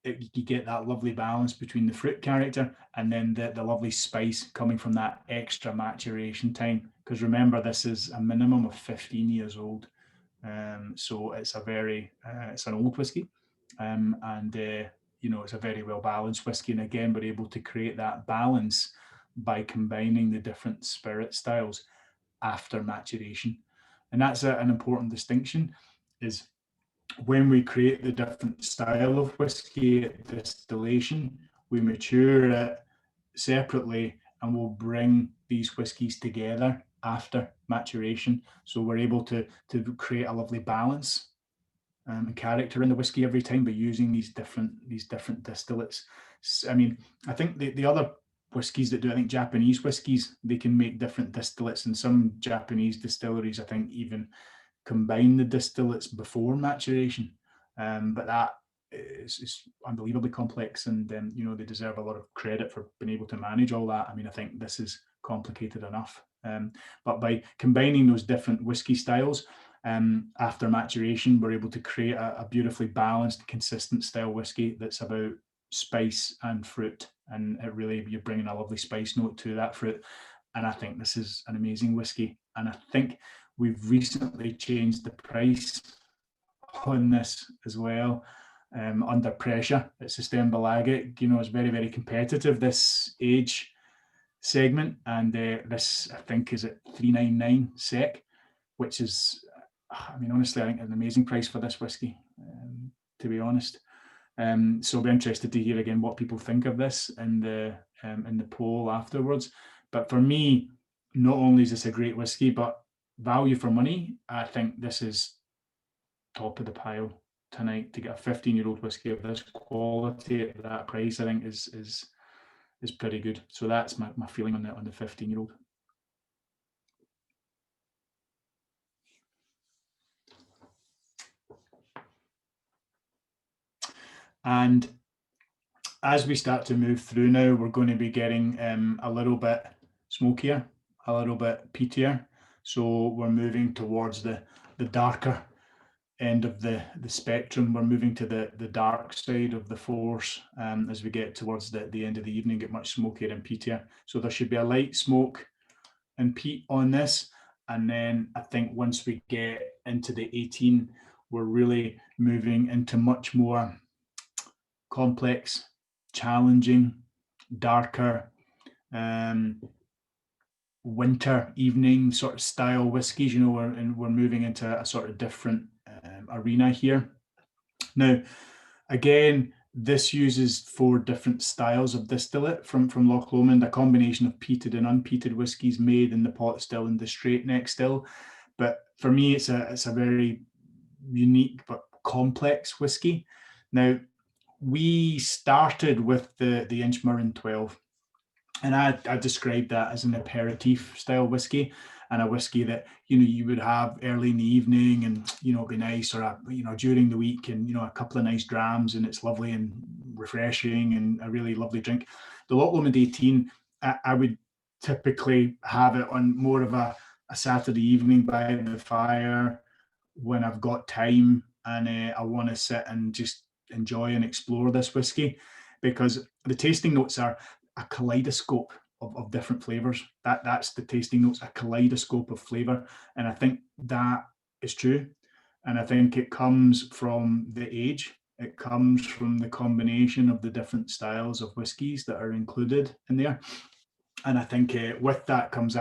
you get that lovely balance between the fruit character and then the lovely spice coming from that extra maturation time. Because remember, this is a minimum of 15 years old, so it's it's an old whiskey, and it's a very well balanced whiskey. And again, we're able to create that balance by combining the different spirit styles after maturation. And that's an important distinction, is when we create the different style of whiskey at distillation, we mature it separately and we'll bring these whiskies together after maturation. So we're able to create a lovely balance and character in the whiskey every time by using these different distillates. I mean, I think the other whiskies that do, I think Japanese whiskies, they can make different distillates, and some Japanese distilleries, I think, even combine the distillates before maturation. but that is unbelievably complex, and you know, they deserve a lot of credit for being able to manage all that. I mean, I think this is complicated enough, but by combining those different whiskey styles, after maturation, we're able to create a beautifully balanced, consistent style whiskey that's about spice and fruit, and it really, you're bringing a lovely spice note to that fruit. And I think this is an amazing whiskey, and I think we've recently changed the price on this as well, under pressure. It's Systembolaget, you know, it's very, very competitive, this age segment, and this, I think, is at 399 SEK, which is, I mean, honestly, I think an amazing price for this whiskey, to be honest. So I'll be interested to hear again what people think of this in the poll afterwards. But for me, not only is this a great whiskey, but value for money, I think this is top of the pile tonight. To get a 15-year-old whiskey of this quality at that price, I think is pretty good. So that's my feeling on the 15-year-old. And as we start to move through now, we're going to be getting a little bit smokier, a little bit peatier. So we're moving towards the darker end of the spectrum. We're moving to the dark side of the force as we get towards the end of the evening, get much smokier and peatier. So there should be a light smoke and peat on this. And then I think once we get into the 18, we're really moving into much more complex, challenging, darker, winter evening sort of style whiskies. You know, we're moving into a sort of different arena here. Now, again, this uses 4 different styles of distillate from Loch Lomond, a combination of peated and unpeated whiskies made in the pot still and the straight neck still. But for me, it's a very unique but complex whiskey. Now, we started with the Inchmurrin 12, and I described that as an aperitif style whiskey, and a whiskey that, you know, you would have early in the evening and, you know, be nice, or you know, during the week, and, you know, a couple of nice drams, and it's lovely and refreshing and a really lovely drink. The Loch Lomond 18, I would typically have it on more of a Saturday evening by the fire when I've got time and I want to sit and just enjoy and explore this whiskey, because the tasting notes are a kaleidoscope of different flavors. That's the tasting notes, a kaleidoscope of flavor. And I think that is true. And I think it comes from the age. It comes from the combination of the different styles of whiskies that are included in there. And I think with that comes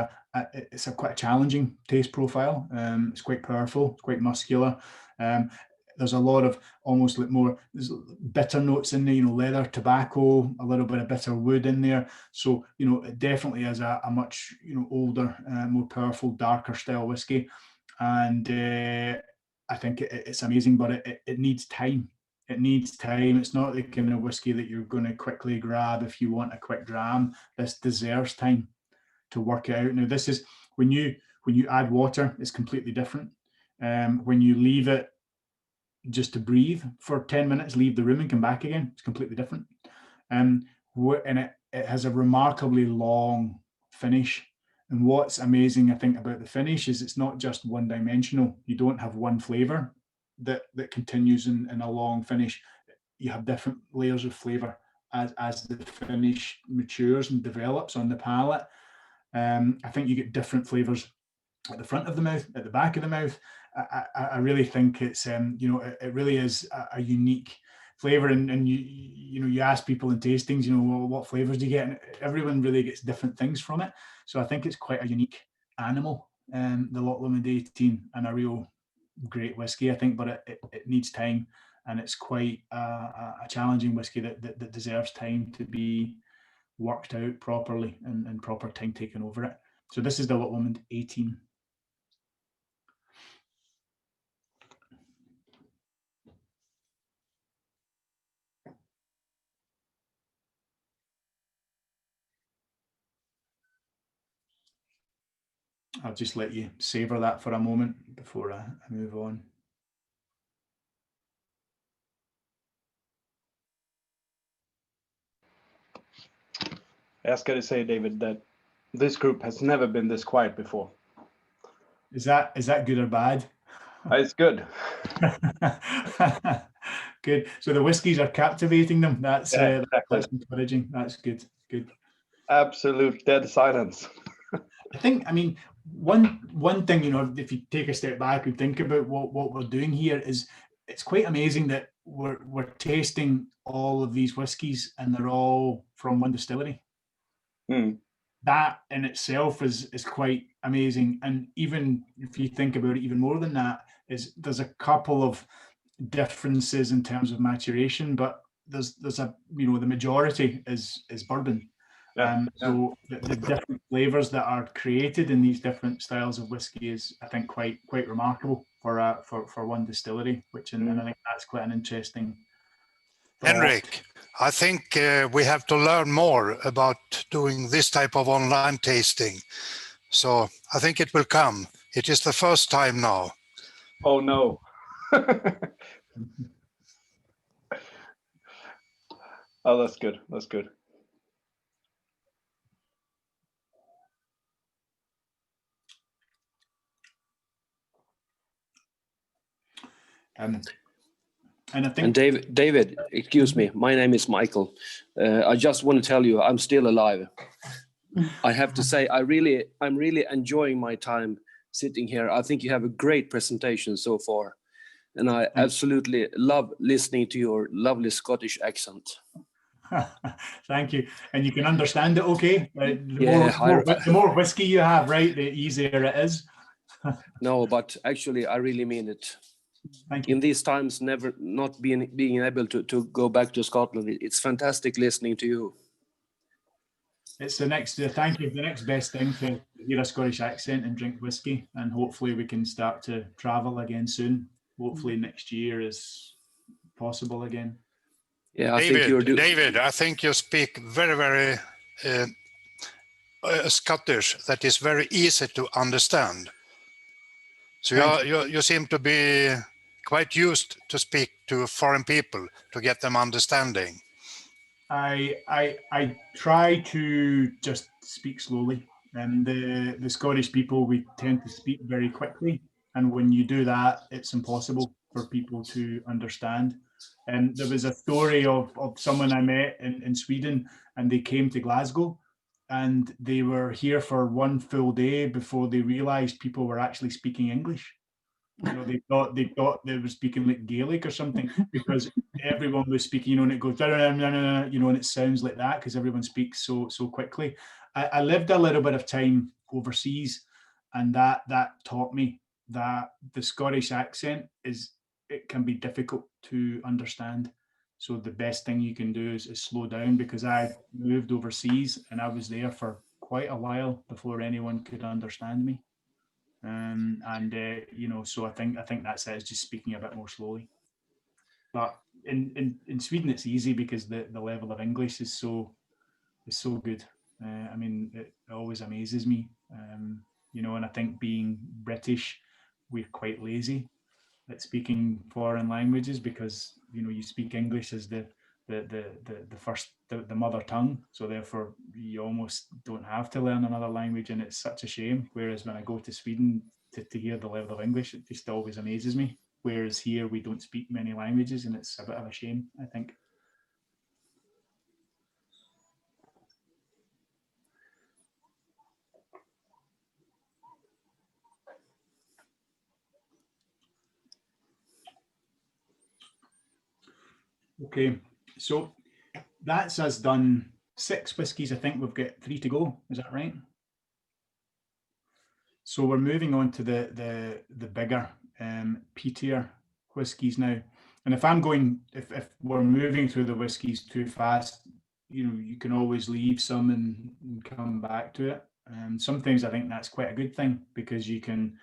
it's quite a challenging taste profile. It's quite powerful, it's quite muscular. There's a lot of almost like there's bitter notes in there, you know, leather, tobacco, a little bit of bitter wood in there. So, you know, it definitely is a much, you know, older, more powerful, darker style whiskey. And I think it's amazing, but it needs time. It needs time. It's not the kind of whiskey that you're going to quickly grab if you want a quick dram. This deserves time to work it out. Now, this is when you add water, it's completely different. When you leave it just to breathe for 10 minutes, leave the room and come back again, it's completely different. And it has a remarkably long finish. And what's amazing, I think, about the finish is it's not just one dimensional. You don't have one flavor that continues in a long finish. You have different layers of flavor as the finish matures and develops on the palate. I think you get different flavors at the front of the mouth, at the back of the mouth. I really think it's you know, it really is a unique flavor, and you ask people in tastings, you know, well, what flavors do you get, and everyone really gets different things from it. So I think it's quite a unique animal, the Loch Lomond 18, and a real great whiskey, I think, but it needs time, and it's quite a challenging whiskey that deserves time to be worked out properly and proper time taken over it. So this is the Loch Lomond 18. I'll just let you savor that for a moment before I move on. I just gotta say, David, that this group has never been this quiet before. Is that good or bad? It's good. Good. So the whiskies are captivating them. That's Yeah, exactly. that's encouraging. That's good. Good. Absolute dead silence. I mean, one thing, you know, if you take a step back and think about what we're doing here, is it's quite amazing that we're tasting all of these whiskies and they're all from one distillery. Mm. That in itself is quite amazing. And even if you think about it even more than that, is there's a couple of differences in terms of maturation, but there's a, you know, the majority is bourbon. So the different flavors that are created in these different styles of whiskey is, I think, quite remarkable for one distillery, which and I think that's quite an interesting thought. Henrik, I think we have to learn more about doing this type of online tasting. So I think it will come. It is the first time now. Oh no. Oh, that's good. That's good. And I think, And David, excuse me, my name is Michael. I just want to tell you, I'm still alive. I have to say, I'm really enjoying my time sitting here. I think you have a great presentation so far, and I absolutely love listening to your lovely Scottish accent. thank you. And you can understand it, okay? Yeah, The more whiskey you have, right, the easier it is. No, but actually, I really mean it. Thank you. In these times, not being able to go back to Scotland, it's fantastic listening to you. It's the next, thank you, the next best thing to hear a Scottish accent and drink whiskey, and hopefully we can start to travel again soon. Hopefully next year is possible again. Yeah, I David, think you're doing. David, I think you speak very, very Scottish that is very easy to understand. So you seem to be quite used to speak to foreign people to get them understanding. I try to just speak slowly, and the Scottish people, we tend to speak very quickly, and when you do that, it's impossible for people to understand. And there was a story of someone I met in Sweden, and they came to Glasgow, and they were here for one full day before they realized people were actually speaking English. You know, they thought they were speaking like Gaelic or something, because everyone was speaking, you know, and it goes, you know, and it sounds like that because everyone speaks so quickly. I lived a little bit of time overseas, and that taught me that the Scottish accent it can be difficult to understand. So the best thing you can do is slow down, because I moved overseas and I was there for quite a while before anyone could understand me. You know, so I think that's it, is just speaking a bit more slowly. But in Sweden it's easy because the level of English is so good. I mean, it always amazes me. You know, and I think being British, we're quite lazy at speaking foreign languages, because you know, you speak English as the mother tongue, so therefore you almost don't have to learn another language, and it's such a shame. Whereas when I go to Sweden to hear the level of English, it just always amazes me. Whereas here we don't speak many languages, and it's a bit of a shame, I think. Okay, so that's us done 6 whiskies. I think we've got 3 to go. Is that right? So we're moving on to the bigger peatier whiskies now. And if we're moving through the whiskies too fast, you know, you can always leave some and come back to it. And sometimes I think that's quite a good thing, because you can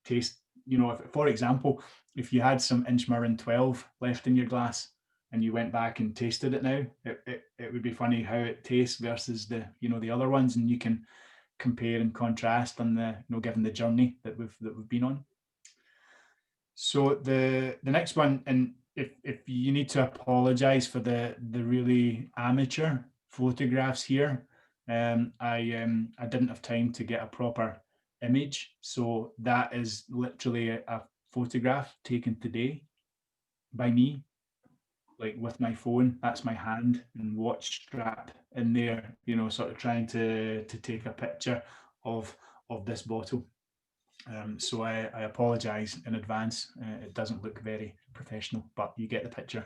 taste, you know, for example, if you had some Inchmurrin 12 left in your glass and you went back and tasted it now, it would be funny how it tastes versus the other ones, and you can compare and contrast on given the journey that we've been on. So the next one, and if you need to apologize for the really amateur photographs here, I didn't have time to get a proper image, so that is literally a photograph taken today by me, like with my phone. That's my hand and watch strap in there, you know, sort of trying to take a picture of this bottle. So I apologize in advance. It doesn't look very professional, but you get the picture.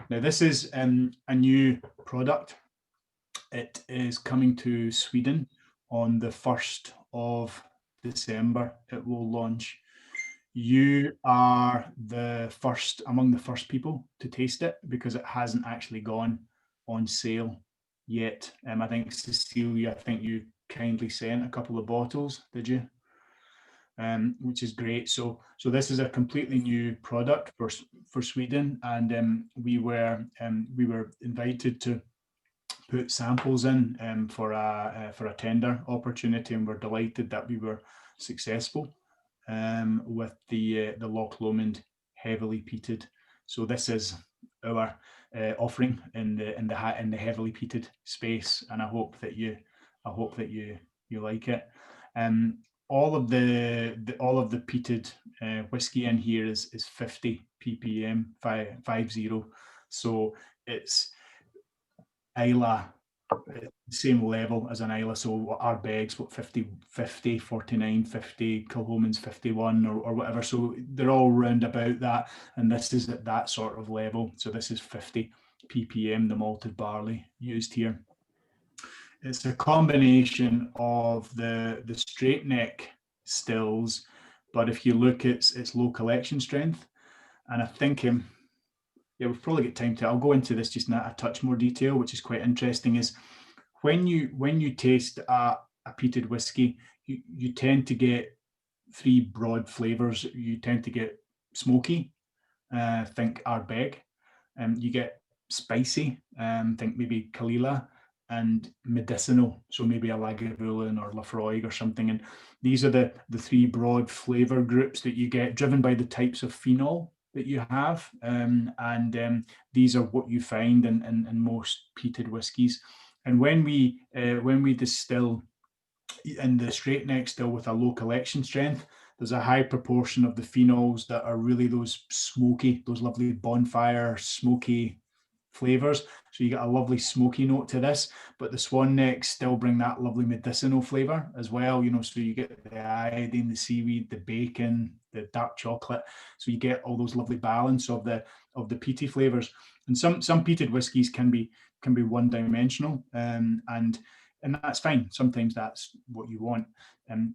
Now this is a new product. It is coming to Sweden on the 1st of December. It will launch. You are among the first people to taste it, because it hasn't actually gone on sale yet. I think Cecilia, I think you kindly sent a couple of bottles, did you? Which is great. So this is a completely new product for Sweden, and we were invited to put samples in for a tender opportunity, and we're delighted that we were successful with the Loch Lomond heavily peated. So this is our offering in the heavily peated space, and I hope that you like it. All of the peated whiskey in here is 50 ppm, 50. So it's Islay, same level as an Islay. So our bags, what, 50, 49, 50, Kilhoman's 51 or whatever. So they're all round about that. And this is at that sort of level. So this is 50 ppm, the malted barley used here. It's a combination of the straight neck stills, but if you look, it's low collection strength. And I think yeah, we've probably got time to, I'll go into this just now a touch more detail, which is quite interesting, is when you taste a peated whiskey, you tend to get three broad flavors. You tend to get smoky, think Ardbeg, you get spicy, think maybe Kalila, and medicinal, so maybe a Lagavulin or Lafroig or something. And these are the three broad flavor groups that you get, driven by the types of phenol that you have, and these are what you find in most peated whiskies. And when we distill in the straight neck still with a low collection strength, there's a high proportion of the phenols that are really those smoky, those lovely bonfire smoky flavors. So you get a lovely smoky note to this, but the swan necks still bring that lovely medicinal flavor as well, you know. So you get the iodine, the seaweed, the bacon, the dark chocolate. So you get all those lovely balance of the peaty flavors. And some peated whiskies can be one-dimensional, and that's fine. Sometimes that's what you want.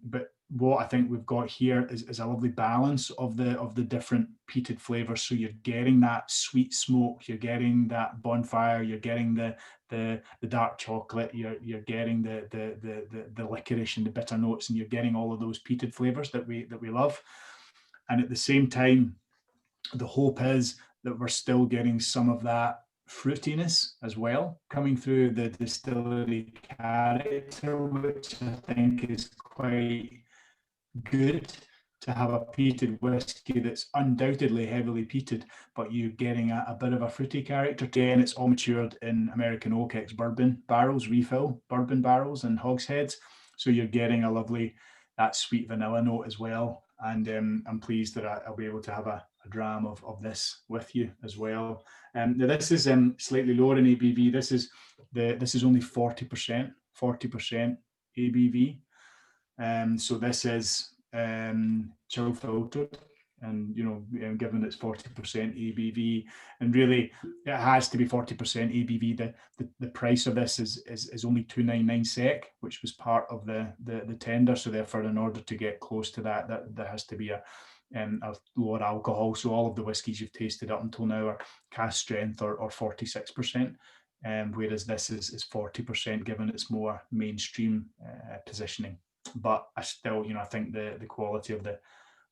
But what I think we've got here is a lovely balance of the different peated flavors. So you're getting that sweet smoke, you're getting that bonfire, you're getting the dark chocolate, you're getting the licorice and the bitter notes, and you're getting all of those peated flavors that we love. And at the same time, the hope is that we're still getting some of that fruitiness as well coming through the distillery character, which I think is quite good to have a peated whiskey that's undoubtedly heavily peated, but you're getting a bit of a fruity character. Again, it's all matured in American oak ex-bourbon barrels, refill bourbon barrels and hogsheads. So you're getting a lovely, that sweet vanilla note as well. And I'm pleased that I'll be able to have a dram of this with you as well. Now this is slightly lower in ABV. This is only 40% ABV. So this is chill filtered, and given it's 40% ABV, and really it has to be 40% ABV. The price of this is only 299 SEK, which was part of the tender. So therefore, in order to get close to that there has to be a lower alcohol. So all of the whiskies you've tasted up until now are cask strength or 46%, whereas this is 40%, given its more mainstream positioning. But I still, I think the quality of the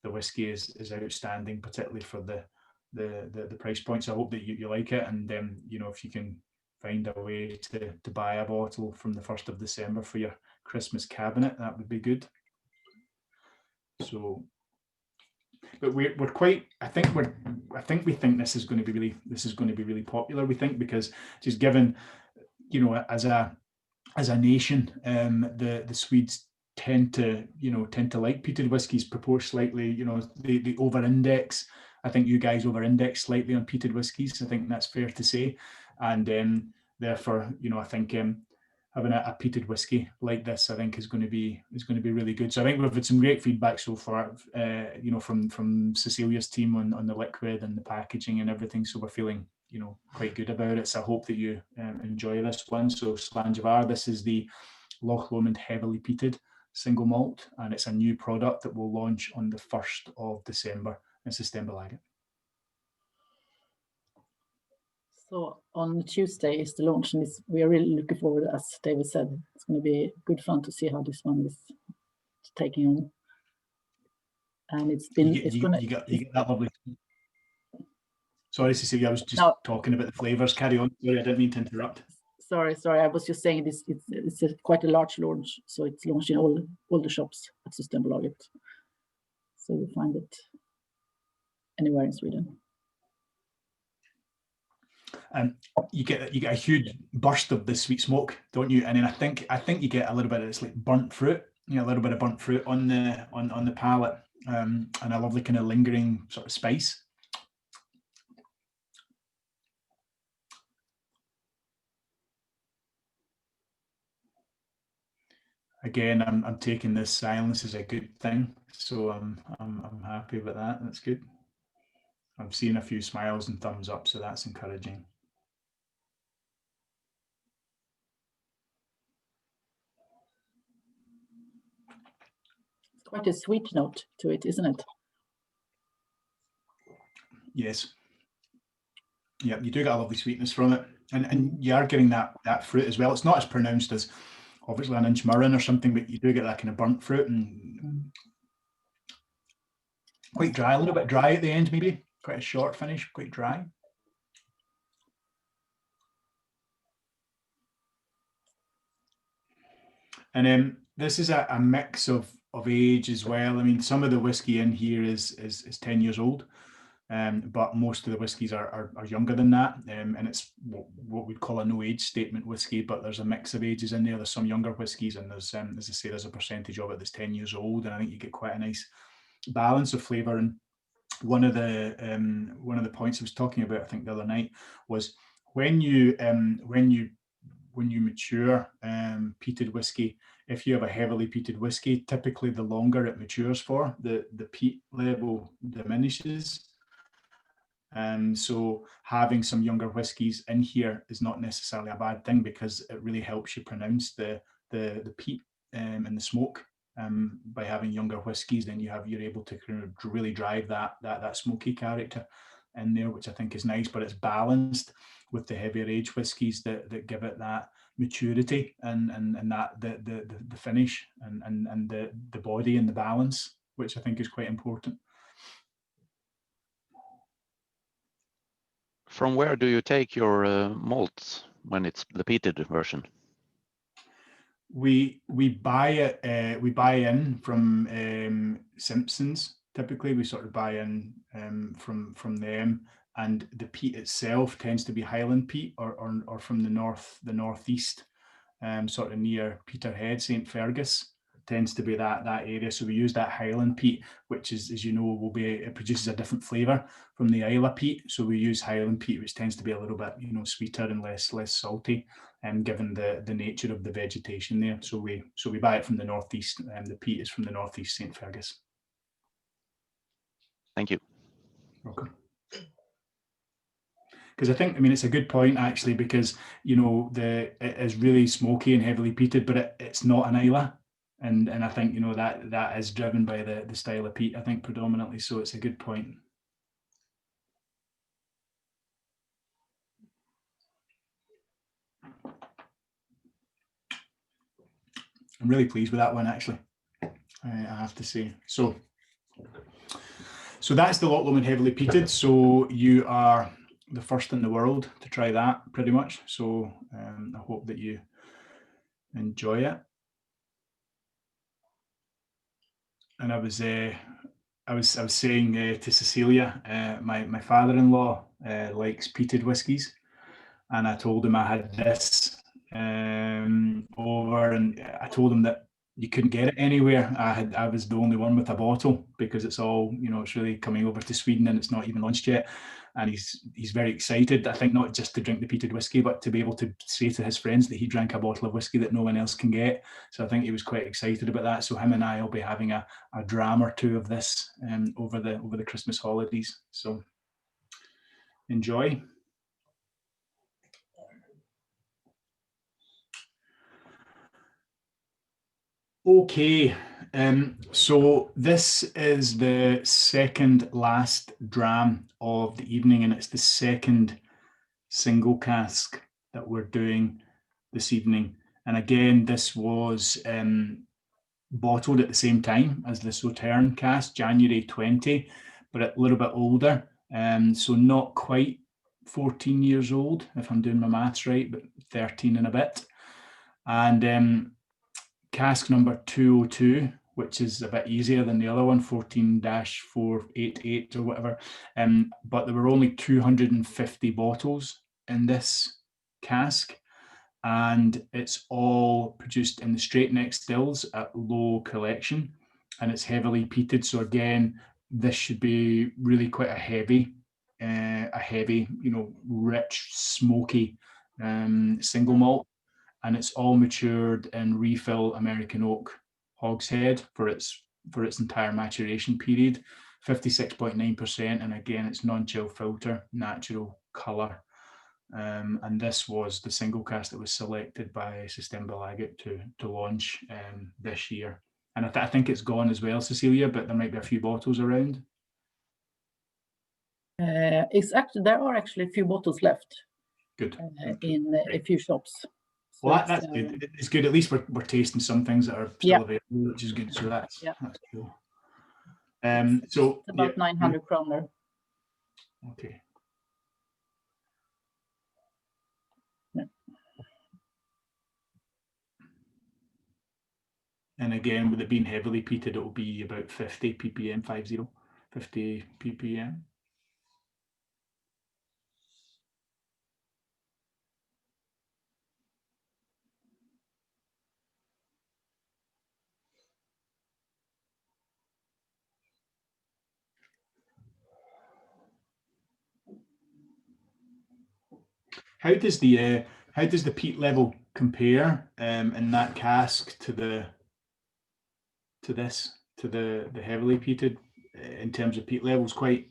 whiskey is outstanding, particularly for the price point. So I hope that you like it, and if you can find a way to buy a bottle from the 1st of December for your Christmas cabinet, that would be good. So, but we're quite. I think we think this is going to be really popular. We think, because just given, as a as a nation, the Swedes tend to like peated whiskies slightly. They over-index. I think you guys over-index slightly on peated whiskies. I think that's fair to say, and therefore, I think having a peated whiskey like this, I think, is going to be really good. So I think we've had some great feedback so far, from Cecilia's team on the liquid and the packaging and everything. So we're feeling, quite good about it. So I hope that you enjoy this one. So Slangevar, this is the Loch Lomond heavily peated single malt, and it's a new product that will launch on the 1st of December. It's a Stämbelaget. So on Tuesday is the launch, and we are really looking forward, as David said. It's going to be good fun to see how this one is taking on. And you get that lovely. Sorry, Cecilia, I was just talking about the flavors. Carry on. Sorry, I didn't mean to interrupt. Sorry. I was just saying it's quite a large launch, so it's launched in all the shops at Systembolaget. So you find it anywhere in Sweden. You get a huge burst of the sweet smoke, don't you? And then I think you get a little bit of this like burnt fruit, a little bit of burnt fruit on the palate, and a lovely kind of lingering sort of spice. Again, I'm taking this silence as a good thing, so I'm happy with that. That's good. I'm seeing a few smiles and thumbs up, so that's encouraging. It's quite a sweet note to it, isn't it? Yes. Yeah, you do get a lovely sweetness from it, and you are getting that fruit as well. It's not as pronounced as obviously an Inchmurren or something, but you do get that kind of burnt fruit and quite dry, a little bit dry at the end, maybe quite a short finish, quite dry. And this is a mix of age as well. I mean, some of the whiskey in here is 10 years old, but most of the whiskies are younger than that, and it's what we'd call a no age statement whiskey, but there's a mix of ages in there. There's some younger whiskies, and there's, as I say, there's a percentage of it that's 10 years old, and I think you get quite a nice balance of flavour. And one of the points I was talking about, I think the other night, was when you mature peated whiskey, if you have a heavily peated whiskey, typically the longer it matures for, the peat level diminishes. So having some younger whiskies in here is not necessarily a bad thing, because it really helps you pronounce the peat and the smoke. By having younger whiskies, then you're able to kind of really drive that smoky character in there, which I think is nice, but it's balanced with the heavier age whiskies that give it that maturity and that the finish and the body and the balance, which I think is quite important. From where do you take your malts when it's the peated version? We buy it. We buy in from Simpsons. Typically, we sort of buy in from them, and the peat itself tends to be Highland peat or from the northeast, sort of near Peterhead, St. Fergus. Tends to be that area. So we use that Highland peat, which is, as you know, it produces a different flavour from the Isla peat. So we use Highland peat, which tends to be a little bit, sweeter and less salty, and given the nature of the vegetation there. So we buy it from the northeast, and the peat is from the northeast St. Fergus. Thank you. Welcome. Because I think, it's a good point actually, because it is really smoky and heavily peated, but it's not an Isla. And I think that is driven by the style of peat, I think, predominantly. So it's a good point. I'm really pleased with that one, actually. I have to say. So that's the Loch Lomond heavily peated. So you are the first in the world to try that, pretty much. So I hope that you enjoy it. And I was saying to Cecilia, my father-in-law likes peated whiskies, and I told him I had this over, and I told him that you couldn't get it anywhere. I was the only one with a bottle, because it's all, you know, it's really coming over to Sweden and it's not even launched yet. And he's very excited, I think, not just to drink the peated whiskey, but to be able to say to his friends that he drank a bottle of whiskey that no one else can get. So I think he was quite excited about that. So him and I will be having a dram or two of this over the Christmas holidays. So enjoy. Okay, so this is the second last dram of the evening, and it's the second single cask that we're doing this evening. And again, this was bottled at the same time as the Sauterne cask, January 20, but a little bit older. So not quite 14 years old, if I'm doing my maths right, but 13 and a bit. And cask number 202, which is a bit easier than the other one, 14-488 or whatever. But there were only 250 bottles in this cask, and it's all produced in the straight neck stills at low collection, and it's heavily peated. So again, this should be really quite a heavy, you know, rich, smoky single malt. And it's all matured in refill American oak hogshead for its entire maturation period, 56.9%, and again, it's non-chill filter, natural colour. And this was the single cask that was selected by Systembolaget to launch this year. And I think it's gone as well, Cecilia, but there might be a few bottles around. There are actually a few bottles left. Good. In a few shops. So well, that's good. It's good. At least we're tasting some things that are still available, which is good. So that's cool. So it's about 900 kroner. Okay. Yeah. And again, with it being heavily peated, it will be about 50 ppm, 50 ppm. How does the peat level compare in that cask to the heavily peated in terms of peat levels? Quite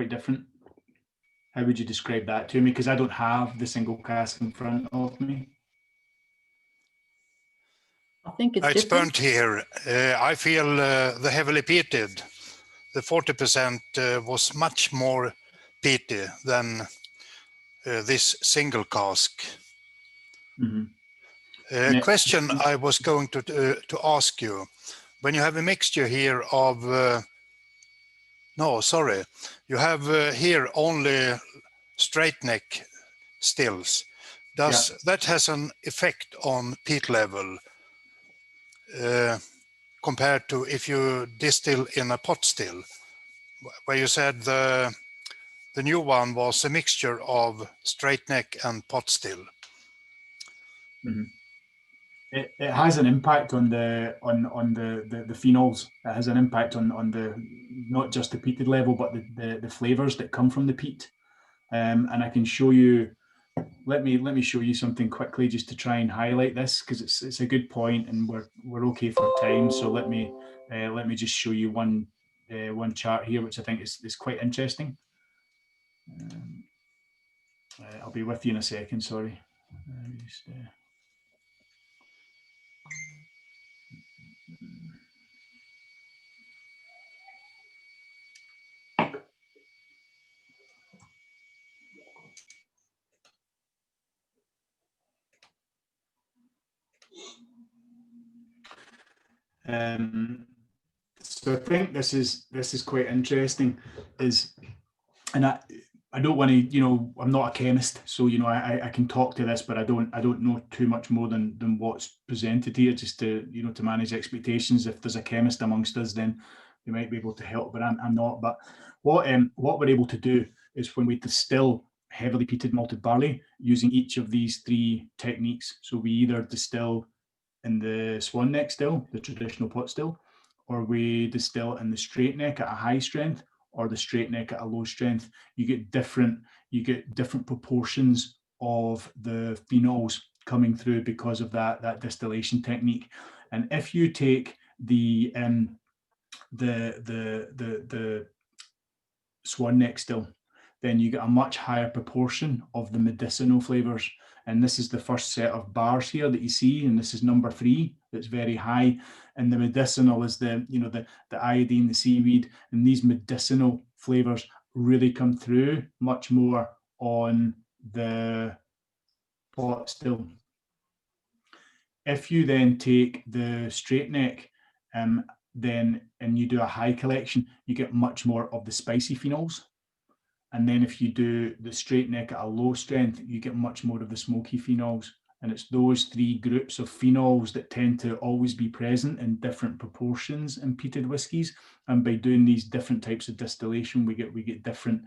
different. How would you describe that to me? Because I don't have the single cask in front of me. I think it's different. Burnt here. I feel the heavily peated, the 40% was much more peaty than this single cask. Mm-hmm. Question I was going to ask you, when you have a mixture here of, you have here only straight neck stills. Does that has an effect on peat level compared to if you distill in a pot still, where you said the new one was a mixture of straight neck and pot still? Mm-hmm. It has an impact on the phenols. It has an impact on the not just the peated level, but the flavors that come from the peat. And I can show you. Let me show you something quickly just to try and highlight this, because it's a good point and we're okay for time. So let me just show you one chart here, which I think is quite interesting. I'll be with you in a second. Sorry. So I think this is quite interesting. And I don't want to, you know, I'm not a chemist, so you know I can talk to this, but I don't know too much more than what's presented here, just to, you know, to manage expectations. If there's a chemist amongst us, then we might be able to help, but I'm not. But what we're able to do is when we distill heavily peated malted barley using each of these 3 techniques. So we either distill in the swan neck still, the traditional pot still, or we distill in the straight neck at a high strength, or the straight neck at a low strength. You get different proportions of the phenols coming through because of that distillation technique. And if you take the swan neck still, then you get a much higher proportion of the medicinal flavors. And this is the first set of bars here that you see, and this is number 3. That's very high. And the medicinal is the iodine, the seaweed, and these medicinal flavors really come through much more on the pot still. If you then take the straight neck, and you do a high collection, you get much more of the spicy phenols. And then if you do the straight neck at a low strength, you get much more of the smoky phenols. And it's those 3 groups of phenols that tend to always be present in different proportions in peated whiskies. And by doing these different types of distillation, we get different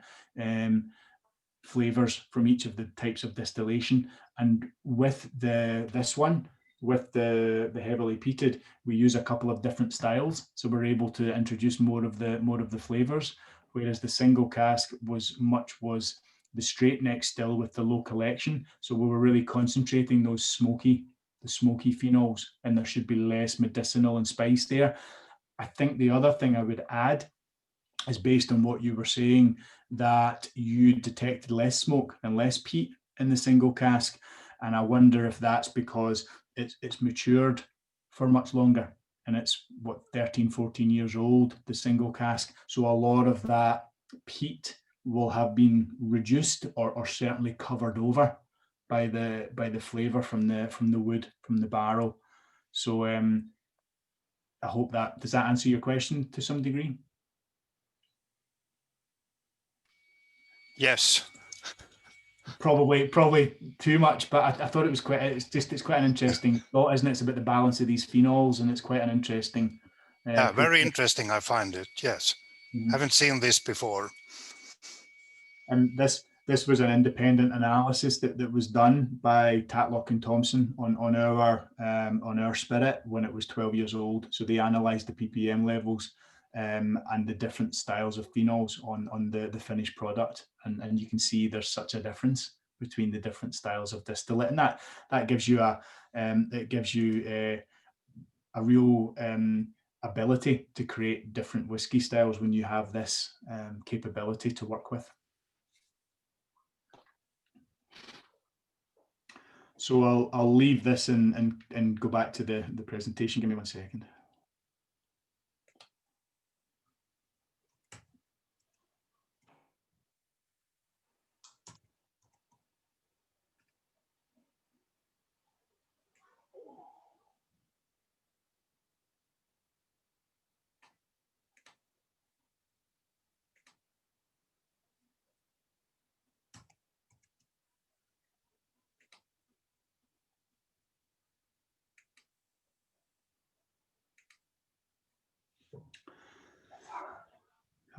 flavors from each of the types of distillation. And with this one, with the heavily peated, we use a couple of different styles, so we're able to introduce more of the flavors. Whereas the single cask was the straight neck still with the low collection, so we were really concentrating the smoky phenols, and there should be less medicinal and spice there. I think the other thing I would add is, based on what you were saying, that you detected less smoke and less peat in the single cask, and I wonder if that's because it's matured for much longer, and it's 13-14 years old, the single cask. So a lot of that peat will have been reduced or certainly covered over by the flavor from the wood, from the barrel. So I hope does that answer your question to some degree? Yes. Probably too much, but I thought it was it's quite an interesting thought, isn't it? It's about the balance of these phenols, and it's quite an interesting. Yeah, very interesting. I find it. Yes, haven't seen this before. And this was an independent analysis that was done by Tatlock and Thompson on our spirit when it was 12 years old. So they analysed the ppm levels and the different styles of phenols on the finished product, and you can see there's such a difference between the different styles of distillate, and that gives you a real ability to create different whiskey styles when you have this capability to work with. So I'll leave this and go back to the presentation. Give me 1 second.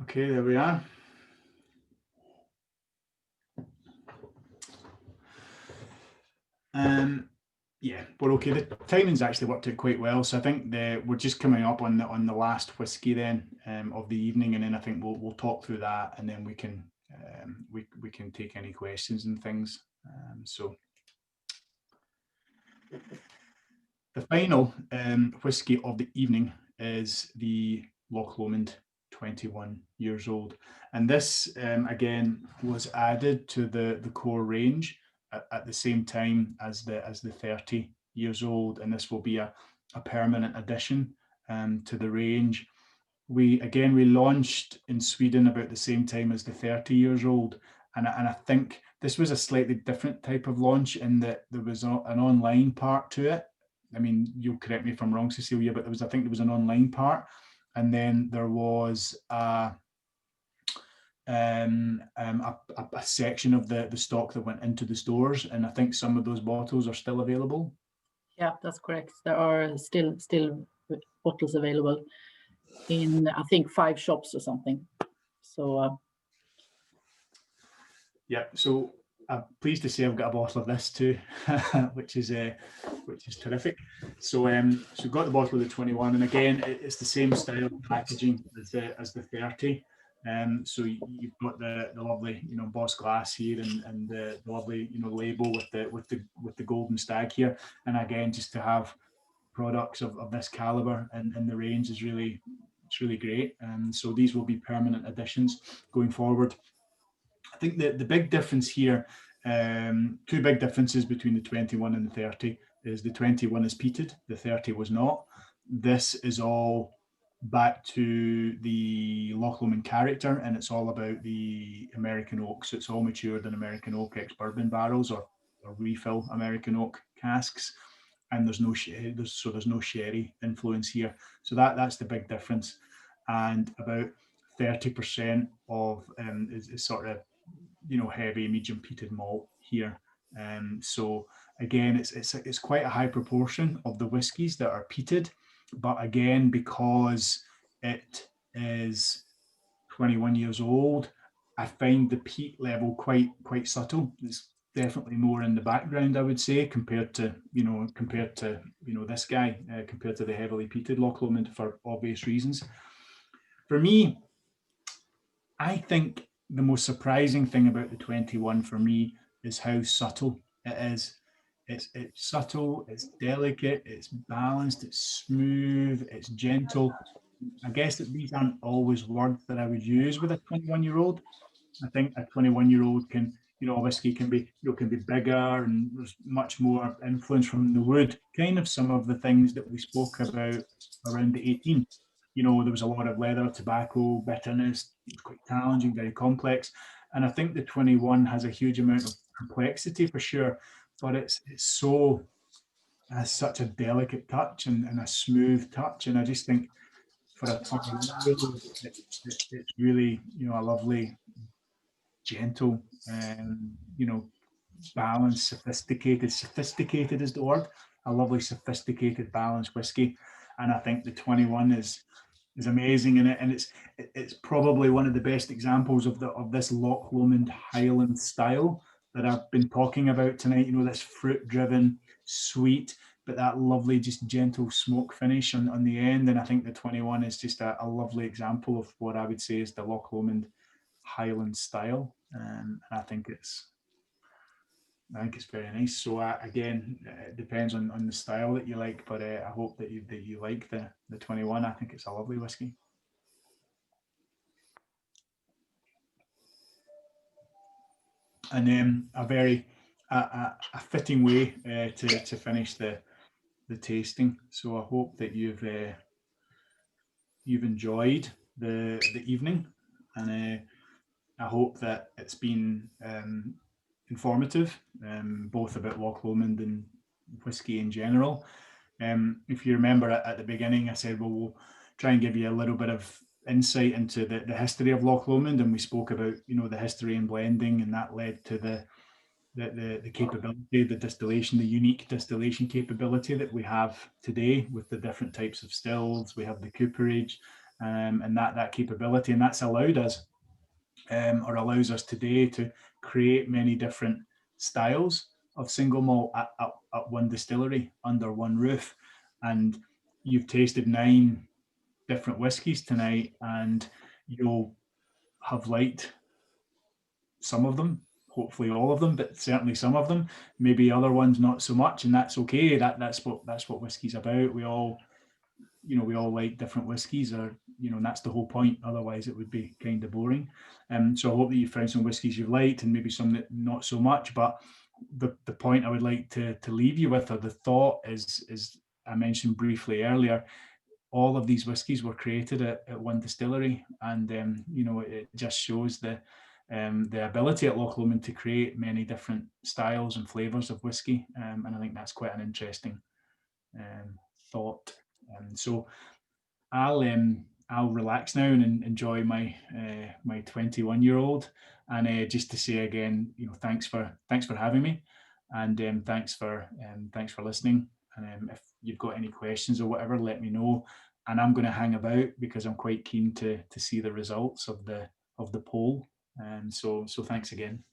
Okay, there we are. Yeah, we're okay. The timing's actually worked out quite well, so I think we're just coming up on the last whiskey then of the evening, and then I think we'll talk through that, and then we can take any questions and things. So the final whiskey of the evening is the Loch Lomond 21 years old, and this again was added to the core range at the same time as the 30 years old, and this will be a permanent addition to the range. We launched in Sweden about the same time as the 30 years old, and I think this was a slightly different type of launch in that there was an online part to it. I mean, you'll correct me if I'm wrong, Cecilia, but I think there was an online part, and then there was a section of the stock that went into the stores, and I think some of those bottles are still available. Yeah, that's correct. There are still bottles available in, I think, 5 shops or something. So Yeah, so I'm pleased to say I've got a bottle of this too, which is terrific. So so we've got the bottle of the 21, and again it's the same style of packaging as the 30. So you've got the lovely embossed glass here, and the lovely label with the golden stag here. And again, just to have products of this caliber in the range is really great. And so these will be permanent additions going forward. I think the big difference here, two big differences between the 21 and the 30 is the 21 is peated, the 30 was not. This is all back to the Loch Lomond character, and it's all about the American oak. So it's all matured in American oak ex-bourbon barrels or refill American oak casks, and there's no there's no sherry influence here. So that's the big difference. And about 30% of is sort of heavy medium peated malt here. So again, it's quite a high proportion of the whiskies that are peated, but again, because it is 21 years old, I find the peat level quite subtle. It's definitely more in the background, I would say, compared to this guy, compared to the heavily peated Loch Lomond, for obvious reasons. For me, I think the most surprising thing about the 21 for me is how subtle it is. It's subtle, it's delicate, it's balanced, it's smooth, it's gentle. I guess that these aren't always words that I would use with a 21-year-old. I think a 21-year-old can, a whiskey can be bigger, and there's much more influence from the wood. Kind of some of the things that we spoke about around the 18. There was a lot of leather, tobacco, bitterness. It was quite challenging, very complex. And I think the 21 has a huge amount of complexity for sure, but it's has such a delicate touch and a smooth touch. And I just think for a 21-year-old, it's really, a lovely, gentle, balanced, sophisticated is the word, a lovely, sophisticated, balanced whiskey. And I think the 21 is amazing in it, and it's probably one of the best examples of this Loch Lomond Highland style that I've been talking about tonight. This fruit-driven, sweet, but that lovely, just gentle smoke finish on the end. And I think the 21 is just a lovely example of what I would say is the Loch Lomond Highland style, and I think it's very nice. So again, it depends on the style that you like, but I hope that you like the 21. I think it's a lovely whiskey. And a very fitting way to finish the tasting. So I hope that you've enjoyed the evening, and I hope that it's been informative, both about Loch Lomond and whiskey in general. If you remember at the beginning, I said, well, we'll try and give you a little bit of insight into the history of Loch Lomond, and we spoke about the history and blending, and that led to the capability, the distillation, the unique distillation capability that we have today with the different types of stills. We have the cooperage, and that capability, and that's allowed us, or allows us today, to create many different styles of single malt at one distillery under one roof. And you've tasted 9 different whiskies tonight, and you'll have liked some of them, hopefully all of them, but certainly some of them. Maybe other ones not so much, and that's okay. That's what whiskey's about. We all like different whiskies, or and that's the whole point. Otherwise, it would be kind of boring. So I hope that you found some whiskies you've liked, and maybe some that not so much. But the point I would like to leave you with, or the thought, is I mentioned briefly earlier, all of these whiskies were created at one distillery, and it just shows the ability at Loch Lomond to create many different styles and flavors of whiskey, and I think that's quite an interesting thought. So I'll relax now and enjoy my 21-year-old, and just to say again, thanks for having me, and thanks for listening. And if you've got any questions or whatever, let me know. And I'm going to hang about because I'm quite keen to see the results of the poll. And so thanks again.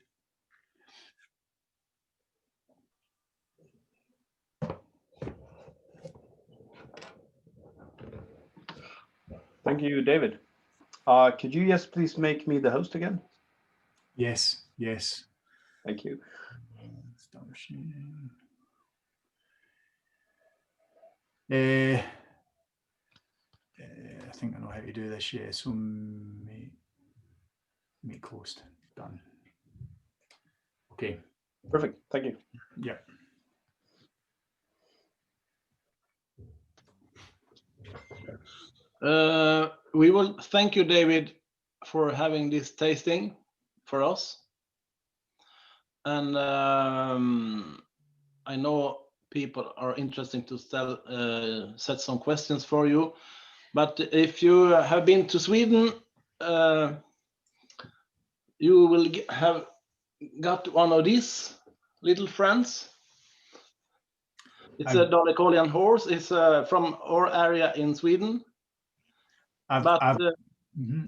Thank you, David. Could you just please make me the host again? Yes, yes. Thank you. Start sharing. I think I know how to do this. Yeah, so make closed. Done. Okay. Perfect. Thank you. Yeah. We will thank you, David, for having this tasting for us. And I know people are interested to set some questions for you. But if you have been to Sweden, you will have got one of these little friends. It's a Dalecarlian horse. It's from our area in Sweden. I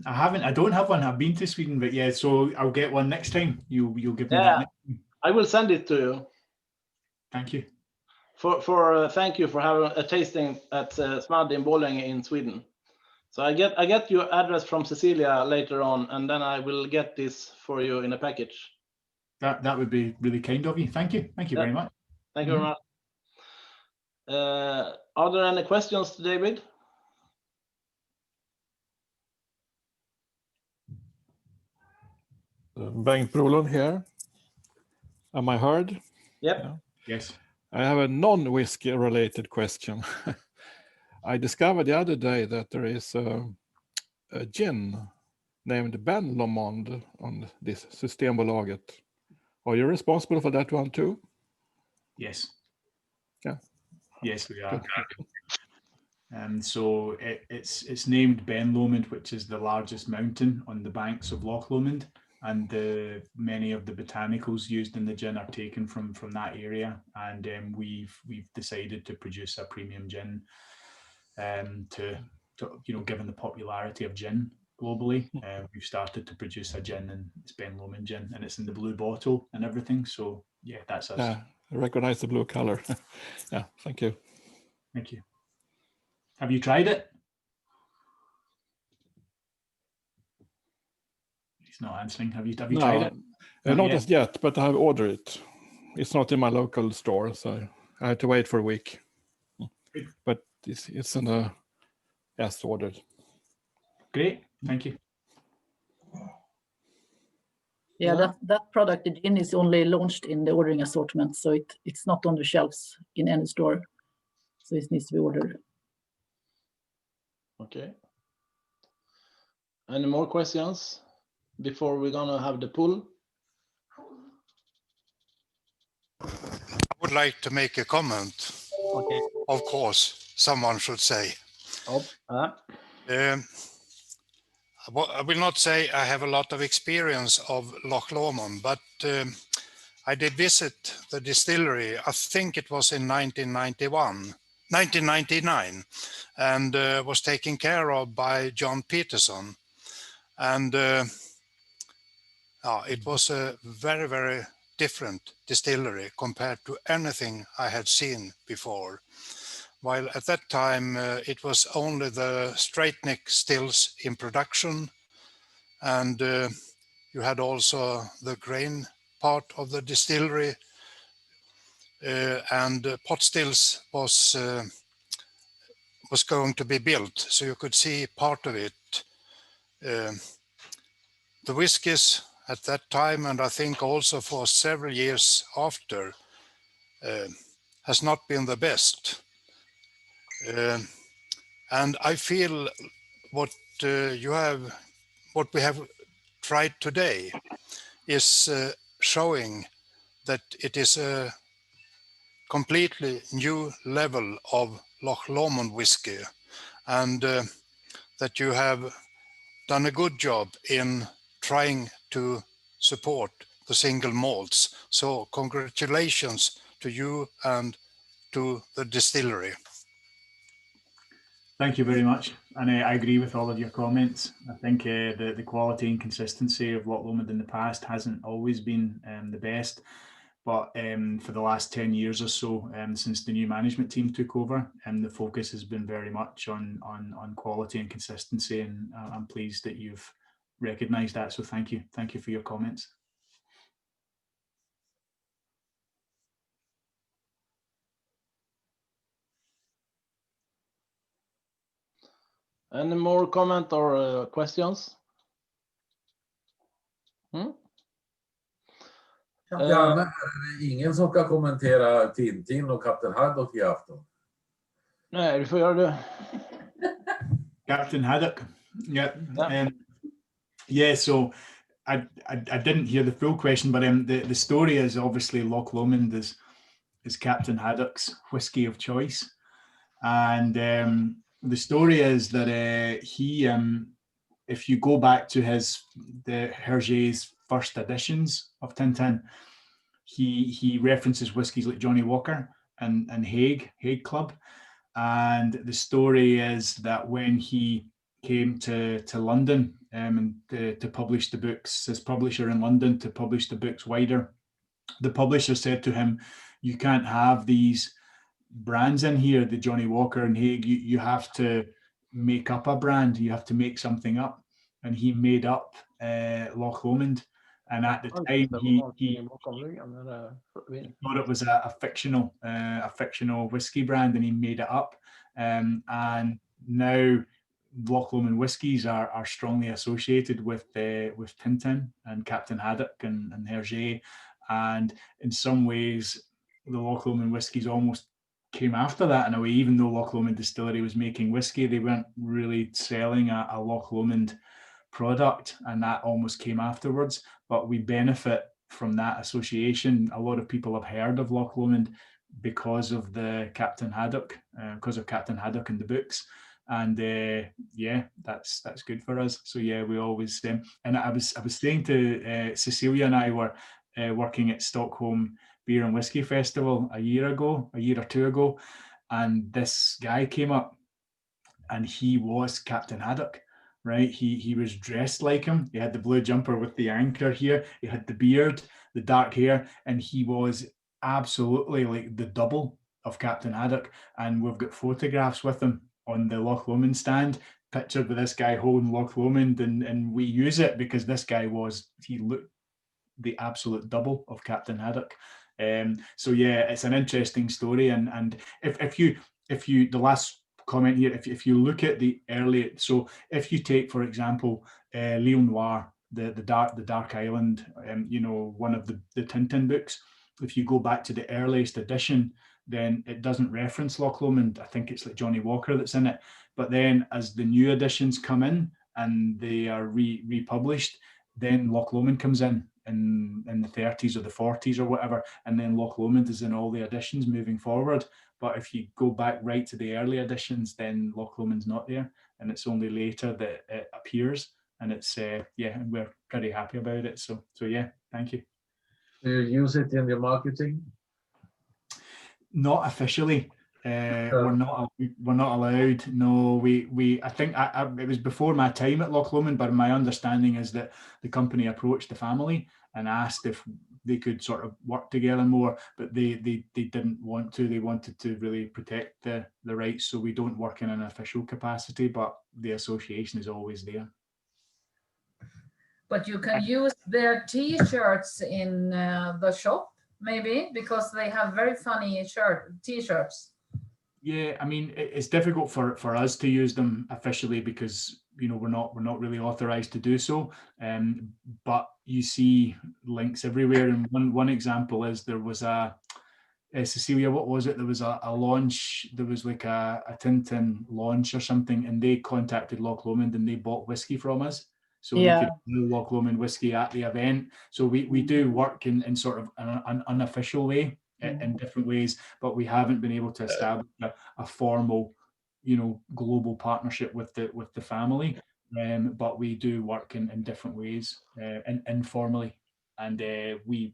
haven't. I don't have one. I've been to Sweden, but yeah. So I'll get one next time. You'll give me that. Next time. I will send it to you. Thank you. Thank you for having a tasting at SMAD in Borlänge in Sweden. So I get your address from Cecilia later on, and then I will get this for you in a package. That would be really kind of you. Thank you. Thank you very much. Thank you very much. Are there any questions, David? Bengt Brolund here. Am I heard? Yep. Yeah. Yes. I have a non-whiskey related question. I discovered the other day that there is a gin named Ben Lomond on this Systembolaget. Are you responsible for that one too? Yes. Yeah. Yes, we are. And so it's named Ben Lomond, which is the largest mountain on the banks of Loch Lomond, and many of the botanicals used in the gin are taken from that area. And we've decided to produce a premium gin, to given the popularity of gin globally, we've started to produce a gin, and it's Ben Lomond gin, and it's in the blue bottle and everything. So yeah, that's us. Yeah, I recognize the blue color. Yeah, thank you. Thank you. Have you tried it? He's not answering. Have you tried it? Not as yet, but I have ordered it. It's not in my local store, so I had to wait for a week. Good. But it's in the ordered. Great, thank you. Yeah, that product, the gin, is only launched in the ordering assortment, so it's not on the shelves in any store. So it needs to be ordered. Okay. Any more questions before we're gonna have the pool? I would like to make a comment. Okay. Of course, someone should say. I will not say I have a lot of experience of Loch Lomond, but I did visit the distillery. I think it was in 1999, and was taken care of by John Peterson. And it was a very, very different distillery compared to anything I had seen before. While at that time it was only the straight neck stills in production, and you had also the grain part of the distillery, and pot stills was going to be built, so you could see part of it. The whiskies at that time, and I think also for several years after, has not been the best. And I feel what we have tried today is showing that it is a completely new level of Loch Lomond whiskey, and that you have done a good job in trying to support the single malts. So congratulations to you and to the distillery. Thank you very much, and I agree with all of your comments. I think the quality and consistency of Loch Lomond in the past hasn't always been the best, But for the last 10 years or so, since the new management team took over, the focus has been very much on quality and consistency, and I'm pleased that you've recognised that. So thank you for your comments. Any more comment or questions? Janne, är det ingen som ska kommentera Tintin och Kapten Haddock i afton? Nej, du får göra det. Captain Haddock. Yeah. So I didn't hear the full question, but the story is obviously Loch Lomond is Captain Haddock's whiskey of choice, and the story is that he, if you go back to the Hergé's first editions of Tintin, he references whiskies like Johnny Walker and Hague Club. And the story is that when he came to London and to publish the books, his publisher in London, to publish the books wider, the publisher said to him, "You can't have these brands in here, the Johnny Walker and Hague. You have to make up a brand. You have to make something up." And he made up Loch Lomond. And at the time, he thought it was a fictional whiskey brand, and he made it up. And now Loch Lomond whiskies are strongly associated with Tintin and Captain Haddock and Hergé. And in some ways, the Loch Lomond whiskies almost came after that in a way. Even though Loch Lomond Distillery was making whiskey, they weren't really selling a Loch Lomond product, and that almost came afterwards. But we benefit from that association. A lot of people have heard of Loch Lomond because of the Captain Haddock, because of Captain Haddock in the books. And yeah, that's good for us. So yeah, we always and I was saying to Cecilia and I were working at Stockholm Beer and Whiskey Festival a year or two ago, and this guy came up, and he was Captain Haddock. Right, he was dressed like him. He had the blue jumper with the anchor here. He had the beard, the dark hair, and he was absolutely like the double of Captain Haddock. And we've got photographs with him on the Loch Lomond stand, pictured with this guy holding Loch Lomond, and we use it because this guy he looked the absolute double of Captain Haddock. So yeah, it's an interesting story. And if you the last comment here, if you look at the early, so if you take, for example, L'Île Noire, the Dark Island, one of the Tintin books, if you go back to the earliest edition, then it doesn't reference Loch Lomond. I think it's like Johnny Walker that's in it. But then as the new editions come in and they are republished, then Loch Lomond comes in the 30s or the 40s or whatever, and then Loch Lomond is in all the editions moving forward. But if you go back right to the early editions, then Loch Lomond's not there, and it's only later that it appears. And it's yeah, and we're pretty happy about it. So yeah, thank you. Do you use it in your marketing? Not officially. We're not allowed. No, I think it was before my time at Loch Lomond, but my understanding is that the company approached the family and asked if they could sort of work together more, but they didn't want to. They wanted to really protect the rights, so we don't work in an official capacity, but the association is always there. But you can use their T-shirts in the shop, maybe, because they have very funny T-shirts. Yeah, I mean, it's difficult for us to use them officially because we're not really authorized to do so. But you see links everywhere, and one example is there was Cecilia, what was it? There was a launch. There was like a Tintin launch or something, and they contacted Loch Lomond and they bought whiskey from us. So we could do Loch Lomond whiskey at the event. So we do work in sort of an unofficial way, in different ways, but we haven't been able to establish a formal, global partnership with the family. But we do work in different ways, and informally, and we're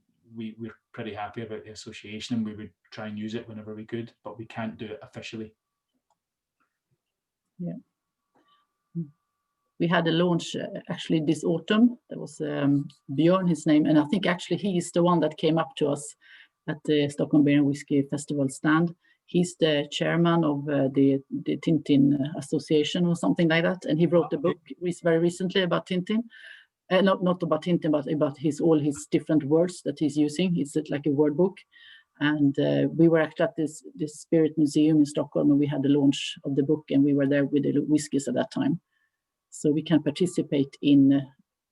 pretty happy about the association, and we would try and use it whenever we could, but we can't do it officially. Yeah. We had a launch actually this autumn. There was Björn, his name, and I think actually he is the one that came up to us at the Stockholm Beer and Whiskey Festival stand. He's the chairman of the Tintin Association or something like that, and he wrote a book very recently about Tintin. Not about Tintin, but about all his different words that he's using. It's like a word book. And we were actually at this Spirit Museum in Stockholm, and we had the launch of the book, and we were there with the whiskies at that time. So we can participate in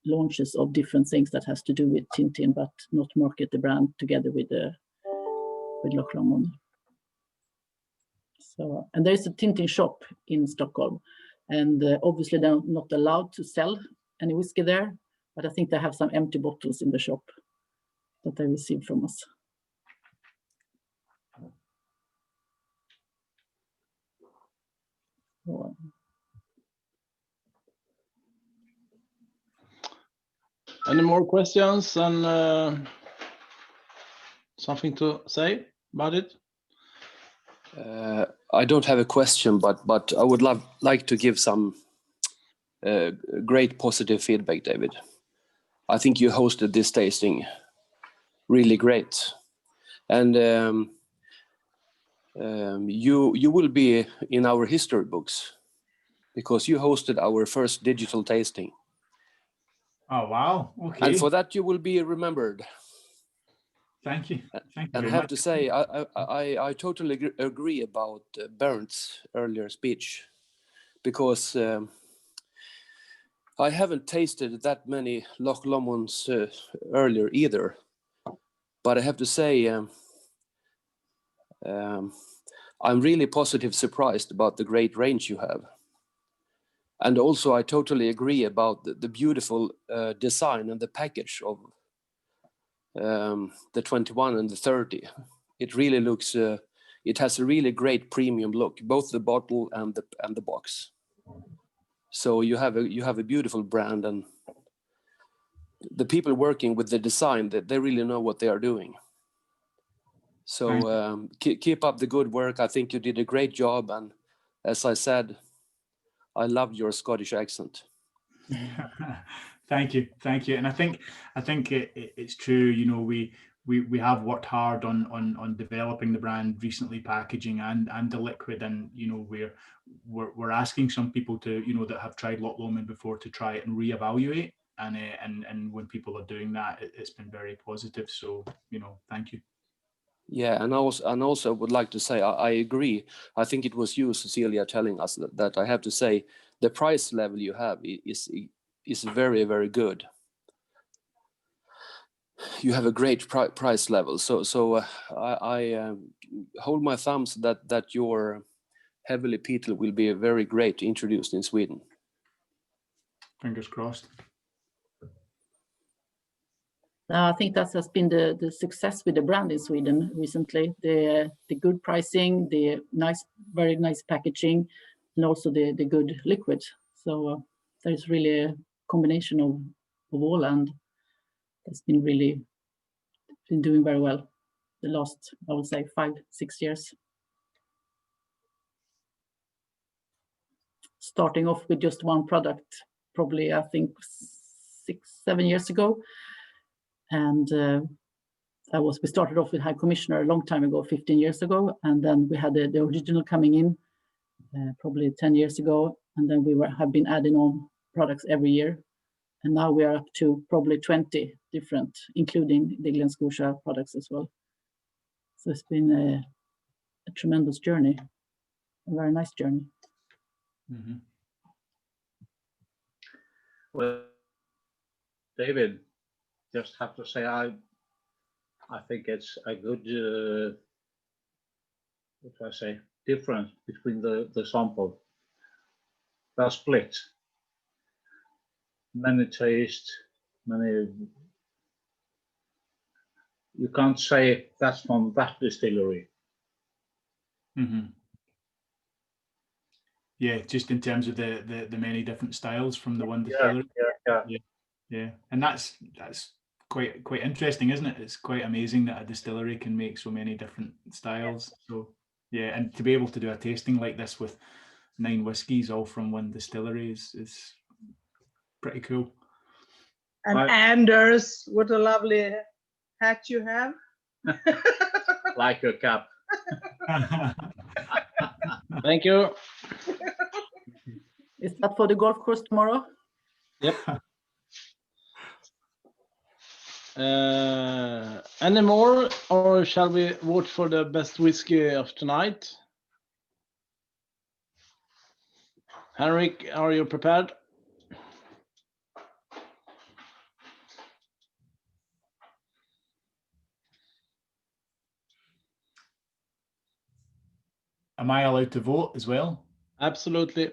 launches of different things that has to do with Tintin, but not market the brand together with Loch Lomond. So, and there's a Tintin shop in Stockholm, and obviously they're not allowed to sell any whiskey there, but I think they have some empty bottles in the shop that they received from us. So, any more questions and something to say about it? I don't have a question, but I would like to give some great positive feedback, David. I think you hosted this tasting really great, and you will be in our history books because you hosted our first digital tasting. Oh, wow. Okay. And for that, you will be remembered. Thank you. Thank you. And I very have much. to say, I totally agree about Bernd's earlier speech, because I haven't tasted that many Loch Lomonds earlier either. But I have to say, I'm really positive surprised about the great range you have. And also, I totally agree about the beautiful design and the package of the 21 and the 30. It really looks, it has a really great premium look, both the bottle and the box. So you have a beautiful brand, and the people working with the design, that they really know what they are doing. So keep up the good work. I think you did a great job, and as I said, I loved your Scottish accent. Thank you. And I think it's true. You know, we have worked hard on developing the brand recently, packaging and the liquid, and you know we're asking some people to, you know, that have tried Loch Lomond before, to try it and reevaluate, and when people are doing that, it's been very positive. So, you know, thank you. Yeah, and also would like to say I agree. I think it was you, Cecilia, telling us that I have to say the price level you have is very, very good. You have a great price level. So I hold my thumbs that your heavily peated will be very great introduced in Sweden. Fingers crossed. I think that has been the success with the brand in Sweden recently. The good pricing, the very nice packaging, and also the good liquid. So there's really a combination of all, and it's been doing very well the last, I would say, 5-6 years. Starting off with just one product, probably I think 6-7 years ago. And we started off with High Commissioner a long time ago, 15 years ago, and then we had the original coming in probably 10 years ago, and then we have been adding on products every year, and now we are up to probably 20 different, including the Glen Scotia products as well. So it's been a tremendous journey, a very nice journey. Mm-hmm. Well, David, just have to say I think it's a good what do I say, difference between the sample. They're split. Many taste, many. You can't say that's from that distillery. Mm-hmm. Yeah, just in terms of the many different styles from the one distillery. Yeah. And that's quite interesting, isn't it? It's quite amazing that a distillery can make so many different styles. So yeah, and to be able to do a tasting like this with 9 whiskies all from one distillery is pretty cool. And I- Anders, what a lovely hat you have. Like your cap. Thank you. Is that for the golf course tomorrow? Yep. Any more, or shall we vote for the best whiskey of tonight? Henrik, are you prepared? Am I allowed to vote as well? Absolutely.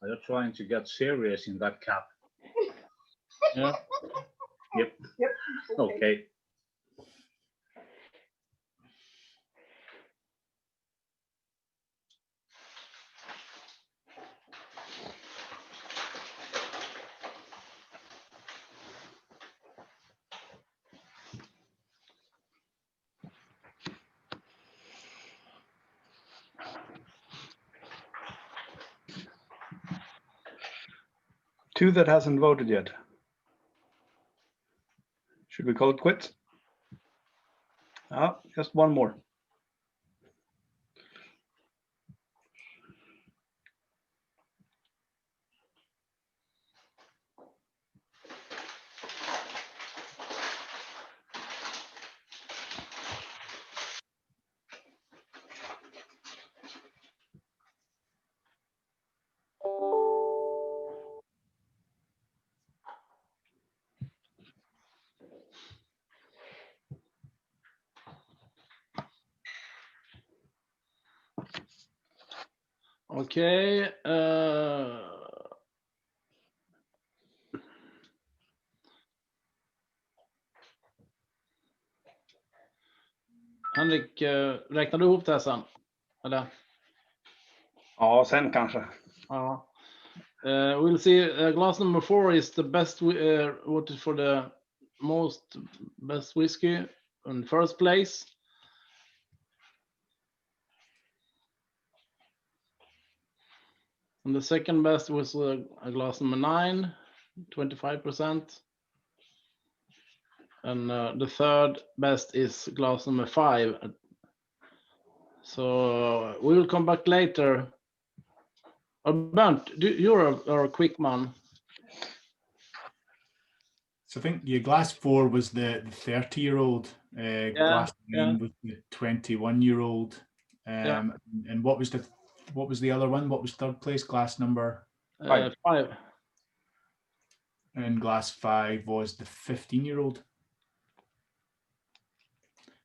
Are you trying to get serious in that cap? Yeah. Yep. Yep. Okay. Two that hasn't voted yet. Should we call it quits? Just one more. Okay. Henrik, räknar du ihop det sen? Eller? Ja, sen kanske. Ja. We'll see. Glass number 4 is the best voted for the most best whiskey in first place. And the second best was a glass number 9, 25%. And the third best is glass number 5. So we will come back later. Bernd, you're a quick man. So I think your glass 4 was the 30-year-old, glass 9 was the 21-year-old. And what was the other one? What was third place? Glass number 5. And glass 5 was the 15-year-old.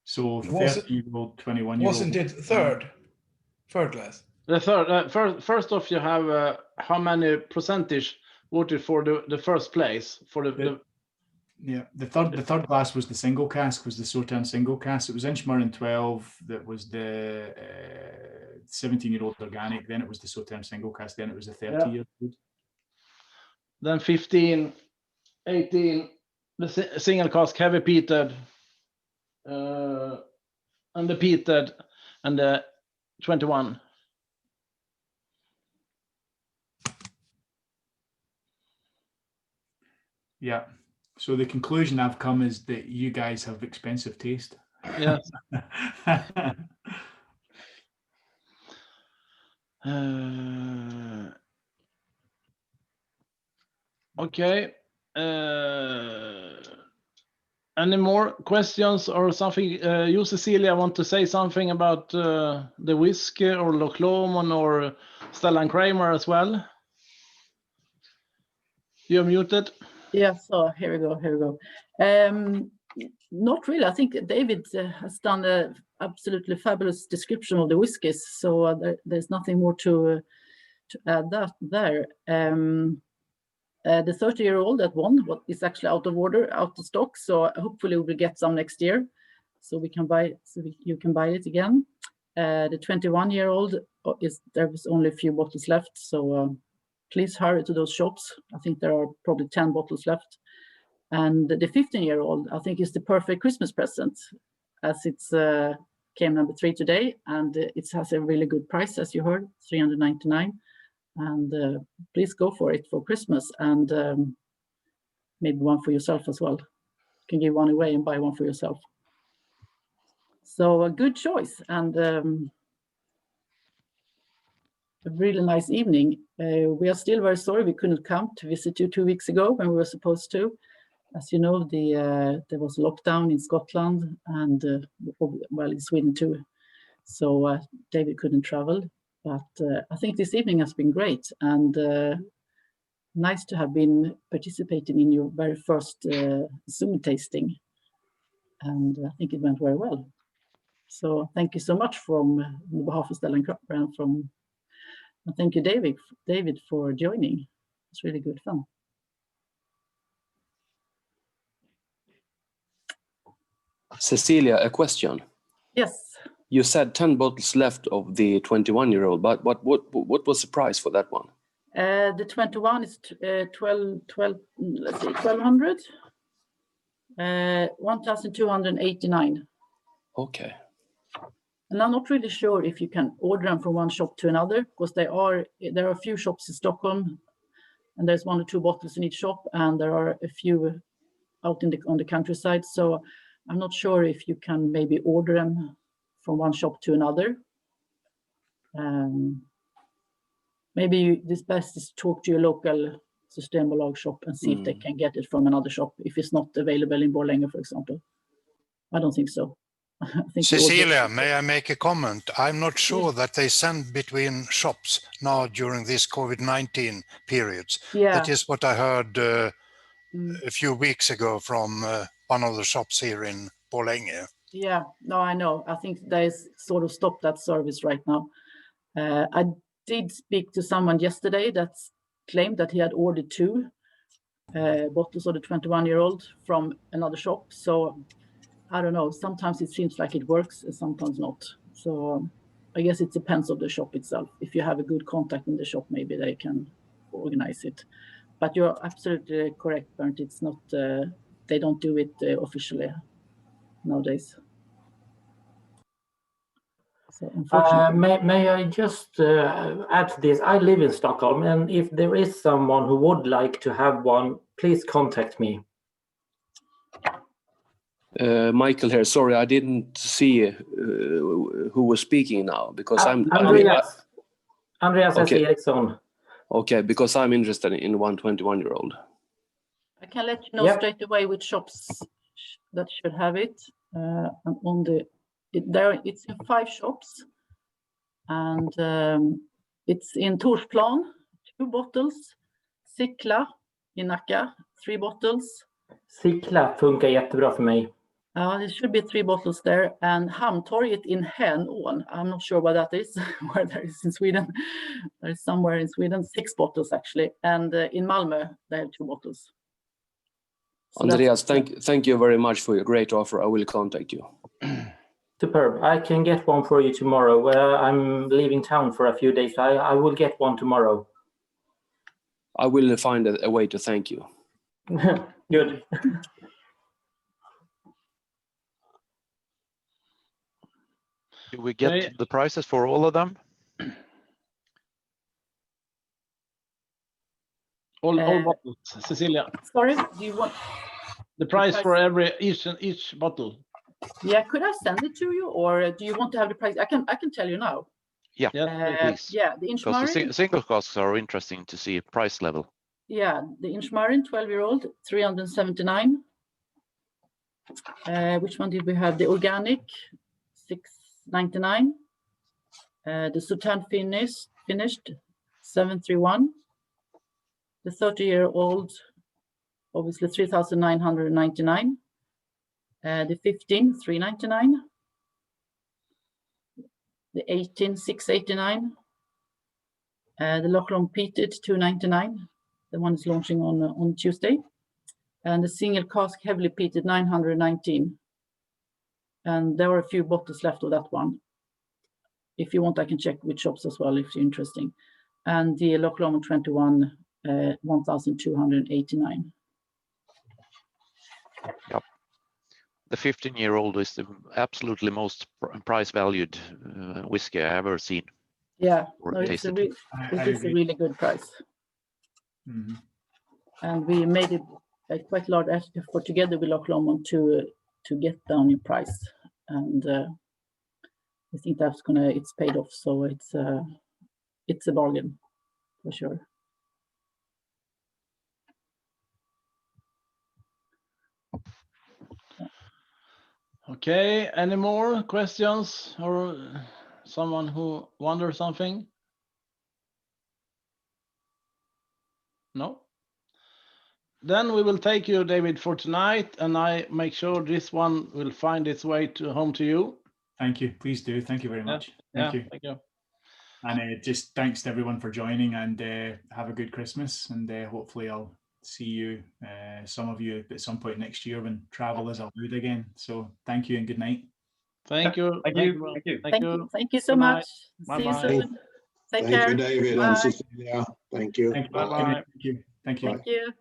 So 30-year-old, 21-year-old. Wasn't it third glass? The third, first off, you have how many percentage voted for the first place for the yeah, the third glass was the single cask, was the Sauternes single cask. It was Inchmurrin 12 that was the 17-year-old organic, then it was the Sauternes single cask, then it was the 30-year-old. Then 15, 18, the single cask heavy peated, and the peated, and the 21. Yeah. So the conclusion I've come is that you guys have expensive taste. Yes. Okay. Any more questions or something? You, Cecilia, want to say something about the whiskey or Loch Lomond or Ställa and Kramer as well? You're muted. Yeah, so here we go. Not really. I think David has done an absolutely fabulous description of the whiskies, so there's nothing more to add there. The 30-year-old that won is actually out of order, out of stock, so hopefully we will get some next year, so we can buy, you can buy it again. The 21-year-old there was only a few bottles left, so please hurry to those shops. I think there are probably 10 bottles left. And the 15-year-old, I think, is the perfect Christmas present, as it's came number 3 today, and it has a really good price, as you heard, 399. And please go for it for Christmas, and maybe one for yourself as well. You can give one away and buy one for yourself. So a good choice, and a really nice evening. We are still very sorry we couldn't come to visit you 2 weeks ago when we were supposed to. As you know, there was lockdown in Scotland and well, in Sweden too. So David couldn't travel, but I think this evening has been great, and nice to have been participating in your very first Zoom tasting. And I think it went very well. So thank you so much from on behalf of Ställa and Kramer, and thank you, David, for joining. It's really good fun. Cecilia, a question. Yes. You said 10 bottles left of the 21-year-old, but what was the price for that one? The 21 is 1,200. 1,289. Okay. And I'm not really sure if you can order them from one shop to another, because there are a few shops in Stockholm, and there's 1 or 2 bottles in each shop, and there are a few out on the countryside. So I'm not sure if you can maybe order them from one shop to another. Maybe this best is talk to your local Systembolag shop and see if they can get it from another shop, if it's not available in Borlänge, for example. I don't think so. I think Cecilia, may I make a comment? I'm not sure that they send between shops now during this COVID-19 periods. Yeah. That is what I heard a few weeks ago from one of the shops here in Borlänge. Yeah, no, I know. I think they sort of stopped that service right now. I did speak to someone yesterday that claimed that he had ordered 2 bottles of the 21-year-old from another shop. So I don't know. Sometimes it seems like it works and sometimes not. So I guess it depends on the shop itself. If you have a good contact in the shop, maybe they can organize it. But you're absolutely correct, Bernd. It's not. They don't do it officially nowadays. So may I just add to this? I live in Stockholm, and if there is someone who would like to have one, please contact me. Michael here. Sorry, I didn't see who was speaking now, because Andreas okay. Eriksson. Okay, because I'm interested in 121-year-old. I can let you know straight away which shops that should have it. It's in 5 shops, and it's in Torsplan, 2 bottles. Sickla in Nacka, 3 bottles. Sickla funkar jättebra för mig. There should be 3 bottles there, and Hamntorget in Hänån. I'm not sure what that is, where that is in Sweden. There is somewhere in Sweden, 6 bottles actually, and in Malmö they have 2 bottles. So Andreas, thank you very much for your great offer. I will contact you. Superb. I can get one for you tomorrow. I'm leaving town for a few days. I will get one tomorrow. I will find a way to thank you. Good. Do we get the prices for all of them? All bottles, Cecilia. Sorry, do you want the price for each bottle? Yeah, could I send it to you, or do you want to have the price? I can tell you now. Yeah, please. Yeah, the because the single casks are interesting to see price level. Yeah, the Inchmarin 12-year-old, 379. Which one did we have? The organic, 699. The Sultan finished 731. The 30-year-old, obviously 3,999. The 15, 399. The 18, 689. The Loch Lomond peated, 299. The one is launching on Tuesday. And the single cask heavily peated, 919. And there are a few bottles left of that one. If you want, I can check with shops as well if you're interesting. And the Loch Lomond 21, 1,289. Yep. The 15-year-old is the absolutely most price-valued whiskey I ever seen. Yeah, or no, it is a really good price. Mm-hmm. And we made it quite a large effort together with Loch Lomond to get down in price. And I think it's paid off. So it's a bargain for sure. Okay, any more questions or someone who wonders something? No? Then we will take you, David, for tonight, and I make sure this one will find its way home to you. Thank you. Please do. Thank you very much. Thank you. Thank you. And just thanks to everyone for joining, and have a good Christmas. And hopefully I'll see you, some of you, at some point next year when travel is allowed again. So thank you and good night. Thank you. Thank you. Thank you. Thank you so much. See you soon. Take care. Thank you, David and Cecilia. Thank you. Thank you. Bye-bye. Thank you. Thank you. Thank you.